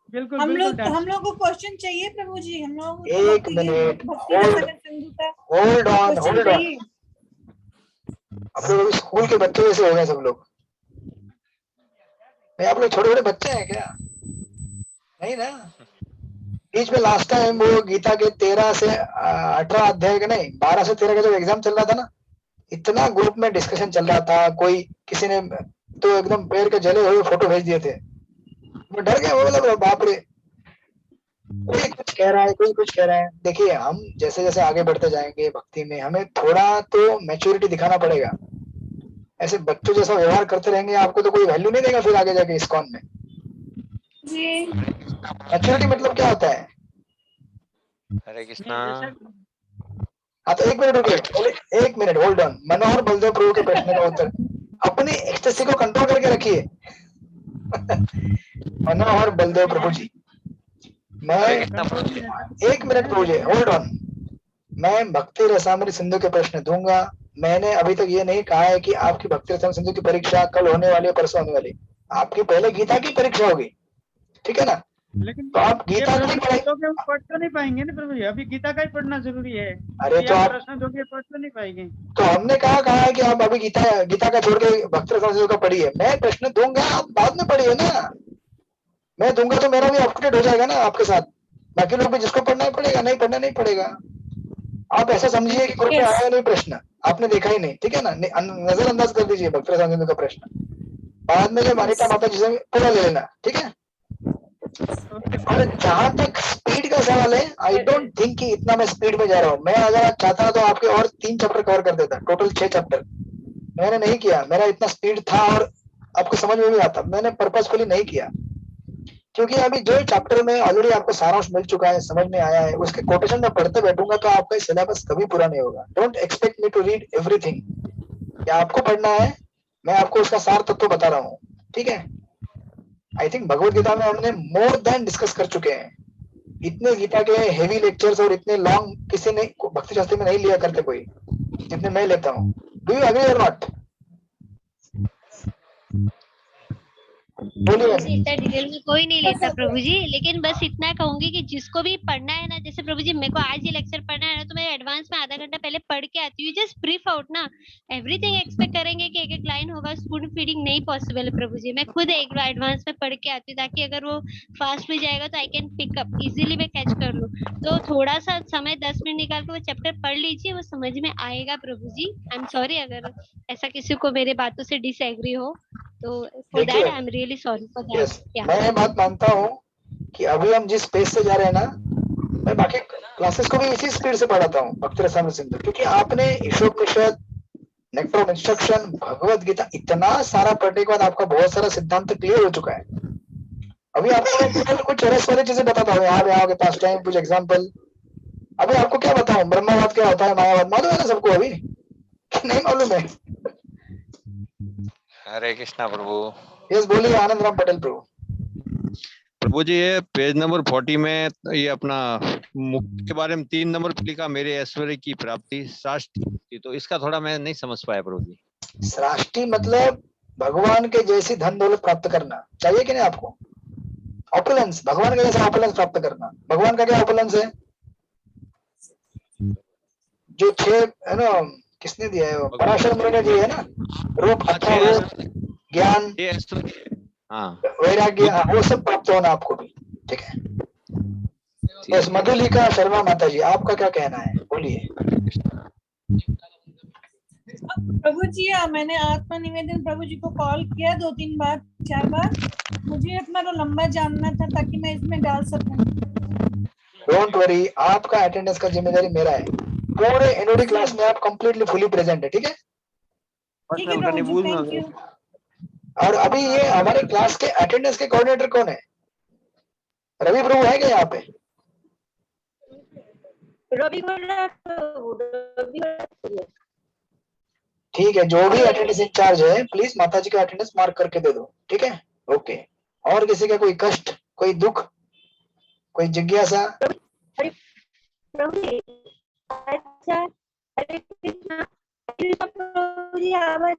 बिल्कुल
हम
बिल्कुल
लोग को क्वेश्चन चाहिए प्रभु जी, हम लोगों को तो
एक
भक्ति
मिनट,
भक्ति रसायन सिंधु का
hold on
question
hold on.
चाहिए।
आप लोग अभी स्कूल के बच्चे जैसे हो गए सब लोग। नहीं, आप लोग छोटे छोटे बच्चे हैं क्या? नहीं ना? बीच में लास्ट टाइम वो गीता के 13 से 18 अध्याय के, नहीं 12 से 13 का जब एग्जाम चल रहा था ना, इतना ग्रुप में डिस्कशन चल रहा था, कोई किसी ने तो एकदम पैर के जले हुए फोटो भेज दिए थे। मैं डर गया, वो बोला बाप रे, कोई कुछ कह रहा है, कोई कुछ कह रहा है। देखिए, हम जैसे जैसे आगे बढ़ते जाएंगे भक्ति में, हमें थोड़ा तो मैच्योरिटी दिखाना पड़ेगा। ऐसे बच्चों जैसा व्यवहार करते रहेंगे, आपको तो कोई वैल्यू नहीं देगा फिर आगे जाके इस्कॉन में।
जी
मैच्योरिटी मतलब क्या होता है?
हरे कृष्णा।
हाँ तो एक मिनट रुकिए, एक मिनट होल्ड ऑन। मनोहर बलदेव प्रभु के प्रश्न का उत्तर, अपनी एक्सटेसी को कंट्रोल करके रखिए। मनोहर बलदेव प्रभु जी, मैं एक मिनट प्रभु जी होल्ड ऑन। मैं भक्ति रसामृत सिंधु के प्रश्न दूंगा। मैंने अभी तक ये नहीं कहा है कि आपकी भक्ति रसामृत सिंधु की परीक्षा कल होने वाली है, परसों होने वाली। आपकी पहले गीता की परीक्षा होगी, ठीक है ना?
लेकिन
तो आप
ये
गीता की
प्रश्न
पढ़ाई,
तो हम पढ़ तो नहीं पाएंगे ना प्रभु जी, अभी गीता का ही पढ़ना जरूरी है।
अरे
ये
तो
आप
आप,
प्रश्न दोगे पढ़ तो नहीं पाएंगे।
तो हमने कहा है कि आप अभी गीता का छोड़ के भक्ति रसामृत सिंधु का पढ़िए। मैं प्रश्न दूंगा, आप बाद में पढ़िए ना। मैं दूंगा तो मेरा भी अपडेट हो जाएगा ना आपके साथ। बाकी लोग भी जिसको पढ़ना है पढ़ेगा, नहीं पढ़ना नहीं पढ़ेगा। आप ऐसा समझिए कि ग्रुप में आया नहीं प्रश्न, आपने देखा ही नहीं, ठीक है ना? नजरअंदाज कर दीजिए भक्त रसामृत सिंधु का प्रश्न। बाद में जब अनिता माता जी से पूरा ले लेना, ठीक है? और जहां तक स्पीड का सवाल है, आई डोंट थिंक कि इतना मैं स्पीड में जा रहा हूँ। मैं अगर चाहता तो आपके और 3 चैप्टर कवर कर देता, टोटल 6 चैप्टर। मैंने नहीं किया, मेरा इतना स्पीड था और आपको समझ में भी आता, मैंने पर्पसफुली नहीं किया। क्योंकि अभी जो चैप्टर में ऑलरेडी आपको सारांश मिल चुका है, समझ में आया है, उसके कोटेशन में पढ़ते बैठूंगा तो आपका सिलेबस कभी पूरा नहीं होगा। Don't expect me to read everything. क्या आपको पढ़ना है, मैं आपको उसका सार तत्व बता रहा हूँ, ठीक है? आई थिंक भगवत गीता में हमने मोर देन डिस्कस कर चुके हैं। इतने गीता के हेवी लेक्चर्स और इतने लॉन्ग किसी ने भक्ति शास्त्र में नहीं लिया करते कोई, जितने मैं लेता हूँ। डू यू एग्री और नॉट? बोलिए।
इतना डिटेल में कोई नहीं लेता प्रभु जी, लेकिन बस इतना कहूंगी कि जिसको भी पढ़ना है ना, जैसे प्रभु जी मेरे को आज ये लेक्चर पढ़ना है ना, तो मैं एडवांस में आधा घंटा पहले पढ़ के आती हूँ, जस्ट ब्रीफ आउट ना। एवरीथिंग एक्सपेक्ट करेंगे कि एक एक लाइन होगा, स्पून फीडिंग नहीं पॉसिबल है प्रभु जी। मैं खुद एक बार एडवांस में पढ़ के आती हूँ, ताकि अगर वो फास्ट भी जाएगा तो I can pick up easily, मैं कैच कर लूँ। तो थोड़ा सा समय 10 मिनट निकाल के वो चैप्टर पढ़ लीजिए, वो समझ में आएगा प्रभु जी। आई एम सॉरी अगर ऐसा किसी को मेरे बातों से डिसएग्री हो, तो for that I am really sorry for that.
Yes, मैं ये बात मानता हूँ कि अभी हम जिस स्पेस से जा रहे हैं ना, मैं बाकी क्लासेस को भी इसी स्पीड से पढ़ाता हूँ भक्ति रसामृत सिंधु, क्योंकि आपने Ishopanishad, nectar of instruction, Bhagavad Gita, इतना सारा पढ़ने के बाद आपका बहुत सारा सिद्धांत क्लियर हो चुका है। अभी आपको मैं कुछ रस वाली चीजें बताता हूँ, यहाँ के पास टाइम कुछ एग्जाम्पल। अभी आपको क्या बताऊं, ब्रह्मावाद क्या होता है, मायावाद मालूम है ना सबको? अभी नहीं मालूम है?
हरे कृष्णा प्रभु।
यस, बोलिए आनंद राम पटेल प्रभु।
प्रभु जी, ये पेज नंबर 40 में ये अपना मुक्ति के बारे में 3 नंबर पे लिखा, मेरे ऐश्वर्य की प्राप्ति साष्टी, तो इसका थोड़ा मैं नहीं समझ पाया प्रभु जी।
सृष्टि मतलब भगवान के जैसी धन दौलत प्राप्त करना, चाहिए कि नहीं आपको? ऑपुलेंस, भगवान के जैसा ऑपुलेंस प्राप्त करना। भगवान का क्या ऑपुलेंस है? जो 6 है ना, किसने दिया है? पराशर मुनि ने दिया है ना, रूप, अच्छा रूप, ज्ञान, वैराग्य, वो सब प्राप्त होना आपको भी, ठीक है? यस, मधुलिका शर्मा माता जी, आपका क्या कहना है, बोलिए।
प्रभु जी मैंने आत्मा निवेदन प्रभु जी को कॉल किया 2-3 बार 4 बार। मुझे अपना तो लंबा जानना था ताकि मैं इसमें डाल सकूं।
डोंट वरी, आपका अटेंडेंस का जिम्मेदारी मेरा है। पूरे एनओडी क्लास में आप कंप्लीटली फुली प्रेजेंट है, ठीक है?
ठीक है प्रभु जी, थैंक यू।
और अभी ये हमारे क्लास के अटेंडेंस के कोऑर्डिनेटर कौन है? रवि प्रभु है क्या यहाँ पे?
रवि
ठीक है, जो भी अटेंडेंस इंचार्ज है प्लीज माता जी का अटेंडेंस मार्क करके दे दो, ठीक है? ओके। और किसी का कोई कष्ट, कोई दुख, कोई जिज्ञासा?
प्रभु जी, अच्छा, हरे कृष्णा प्रभु जी, आवाज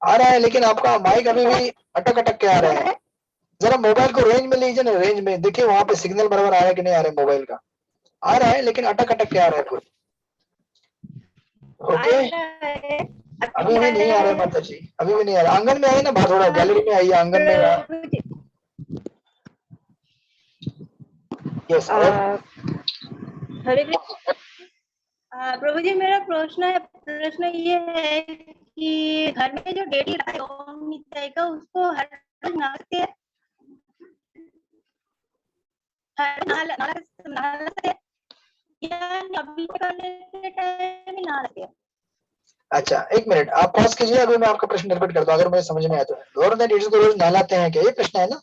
आ रहा है, लेकिन आपका माइक अभी भी अटक अटक के आ रहा है। जरा मोबाइल को रेंज में लीजिए ना, रेंज में देखिए वहां पे सिग्नल बराबर आ रहा है कि नहीं आ रहा है। मोबाइल का आ रहा है लेकिन अटक अटक के आ रहा है कुछ। ओके, अभी भी नहीं आ रहा है माता जी, अभी भी नहीं आ रहा। आंगन में आइए ना, बाहर थोड़ा गैलरी में आइए, आंगन में। यस,
हरे कृष्ण। प्रभु जी, मेरा प्रश्न ये है कि घर में जो डेली का उसको हर रोज नहाते हैं,
अच्छा एक मिनट आप पॉज कीजिए, अभी मैं आपका प्रश्न रिपीट करता हूँ अगर मुझे समझ में आया तो। गवर्नमेंट टीचर्स को रोज नहलाते हैं क्या, ये प्रश्न है ना?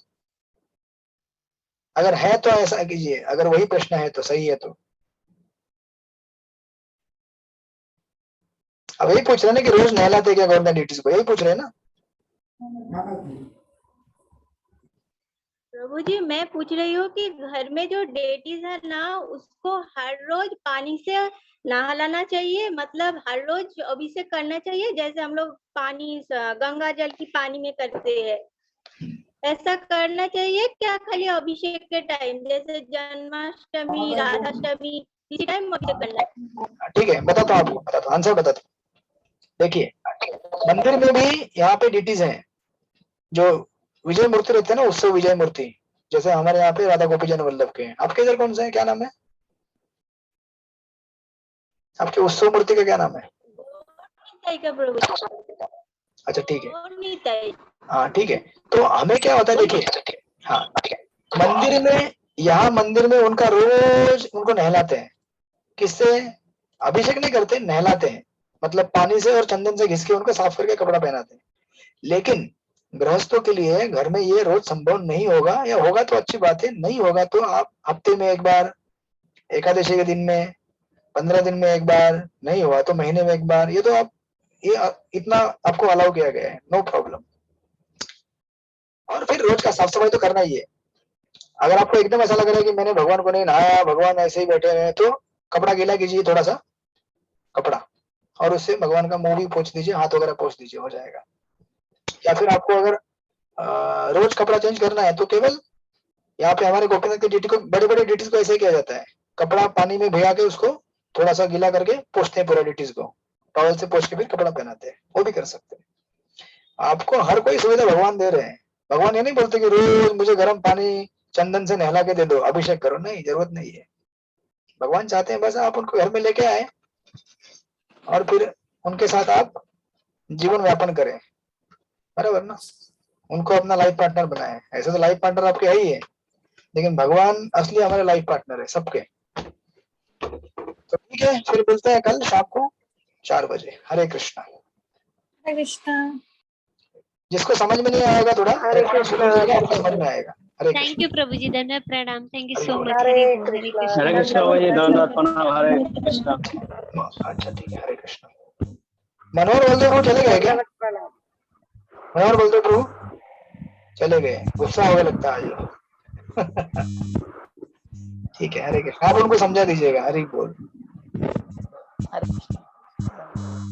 अगर है तो ऐसा कीजिए, अगर वही प्रश्न है तो सही है। तो अब यही पूछ रहे हैं ना कि रोज नहलाते क्या गवर्नमेंट टीचर्स को, यही पूछ रहे हैं ना?
प्रभु जी, मैं पूछ रही हूँ कि घर में जो डेटीज है ना, उसको हर रोज पानी से नहलाना चाहिए, मतलब हर रोज अभिषेक करना चाहिए, जैसे हम लोग पानी गंगा जल की पानी में करते हैं, ऐसा करना चाहिए क्या? खाली अभिषेक के टाइम, जैसे जन्माष्टमी, राधाष्टमी, इसी टाइम अभिषेक करना है?
ठीक है, बताता हूँ आपको, बताता हूँ, आंसर बताता हूँ। देखिए मंदिर में भी यहाँ पे डिटीज हैं, जो विजय मूर्ति रहते हैं ना, उत्सव विजय मूर्ति, जैसे हमारे यहाँ पे राधा गोपी जन वल्लभ के हैं। आपके इधर कौन सा है, क्या नाम है आपके उत्सव मूर्ति का, क्या नाम है? अच्छा ठीक है, हाँ ठीक है। तो हमें क्या होता है, देखिए, हाँ मंदिर में, यहाँ मंदिर में उनका रोज उनको नहलाते हैं। किससे? अभिषेक नहीं करते, नहलाते हैं, मतलब पानी से और चंदन से घिस के उनको साफ करके कपड़ा पहनाते हैं। लेकिन गृहस्थों के लिए घर में ये रोज संभव नहीं होगा, या होगा तो अच्छी बात है, नहीं होगा तो आप हफ्ते में एक बार, एकादशी के दिन में, 15 दिन में एक बार, नहीं हुआ तो महीने में एक बार, ये तो आप, ये इतना आपको अलाउ किया गया है, नो प्रॉब्लम। और फिर रोज का साफ सफाई तो करना ही है। अगर आपको एकदम ऐसा लग रहा है कि मैंने भगवान को नहीं नहाया, भगवान ऐसे ही बैठे हुए हैं, तो कपड़ा गीला कीजिए, थोड़ा सा कपड़ा, और उससे भगवान का मुंह भी पोंछ दीजिए, हाथ वगैरह पोंछ दीजिए, हो जाएगा। या फिर आपको अगर रोज कपड़ा चेंज करना है तो केवल यहाँ पे हमारे गोपीनाथ के डीटी को, बड़े बड़े डीटीज को ऐसे ही किया जाता है, कपड़ा पानी में भिगा के उसको थोड़ा सा गीला करके पोंछते हैं पूरा डीटीज को, टॉवल से पोंछ के फिर कपड़ा पहनाते हैं, वो भी कर सकते हैं। आपको हर कोई सुविधा भगवान दे रहे हैं। भगवान ये नहीं बोलते कि रोज मुझे गर्म पानी चंदन से नहला के दे दो, अभिषेक करो, नहीं, जरूरत नहीं है। भगवान चाहते हैं बस आप उनको घर में लेके आए और फिर उनके साथ आप जीवन व्यापन करें, बराबर ना? उनको अपना लाइफ पार्टनर बनाए। ऐसे तो लाइफ पार्टनर आपके है ही है, लेकिन भगवान असली हमारे लाइफ पार्टनर है सबके। तो ठीक है, फिर मिलते हैं कल शाम को 4 बजे। हरे कृष्णा।
हरे कृष्णा।
जिसको समझ में नहीं आएगा थोड़ा रिकॉर्ड सुन लीजिएगा, आपको समझ में आएगा। हरे
थैंक
कृष्णा।
यू प्रभु जी, धन्यवाद, प्रणाम, thank you so much.
Hare
Hare
Krishna.
हरे कृष्णा भाई, धन्यवाद, प्रणाम, हरे कृष्णा।
अच्छा ठीक है, हरे कृष्णा। मनोहर बोलते प्रभु चले गए क्या? मनोहर बोलते प्रभु चले गए, गुस्सा होगा लगता है आज। ठीक है, हरे कृष्णा। आप उनको समझा दीजिएगा, हरि बोल।
हरे कृष्ण।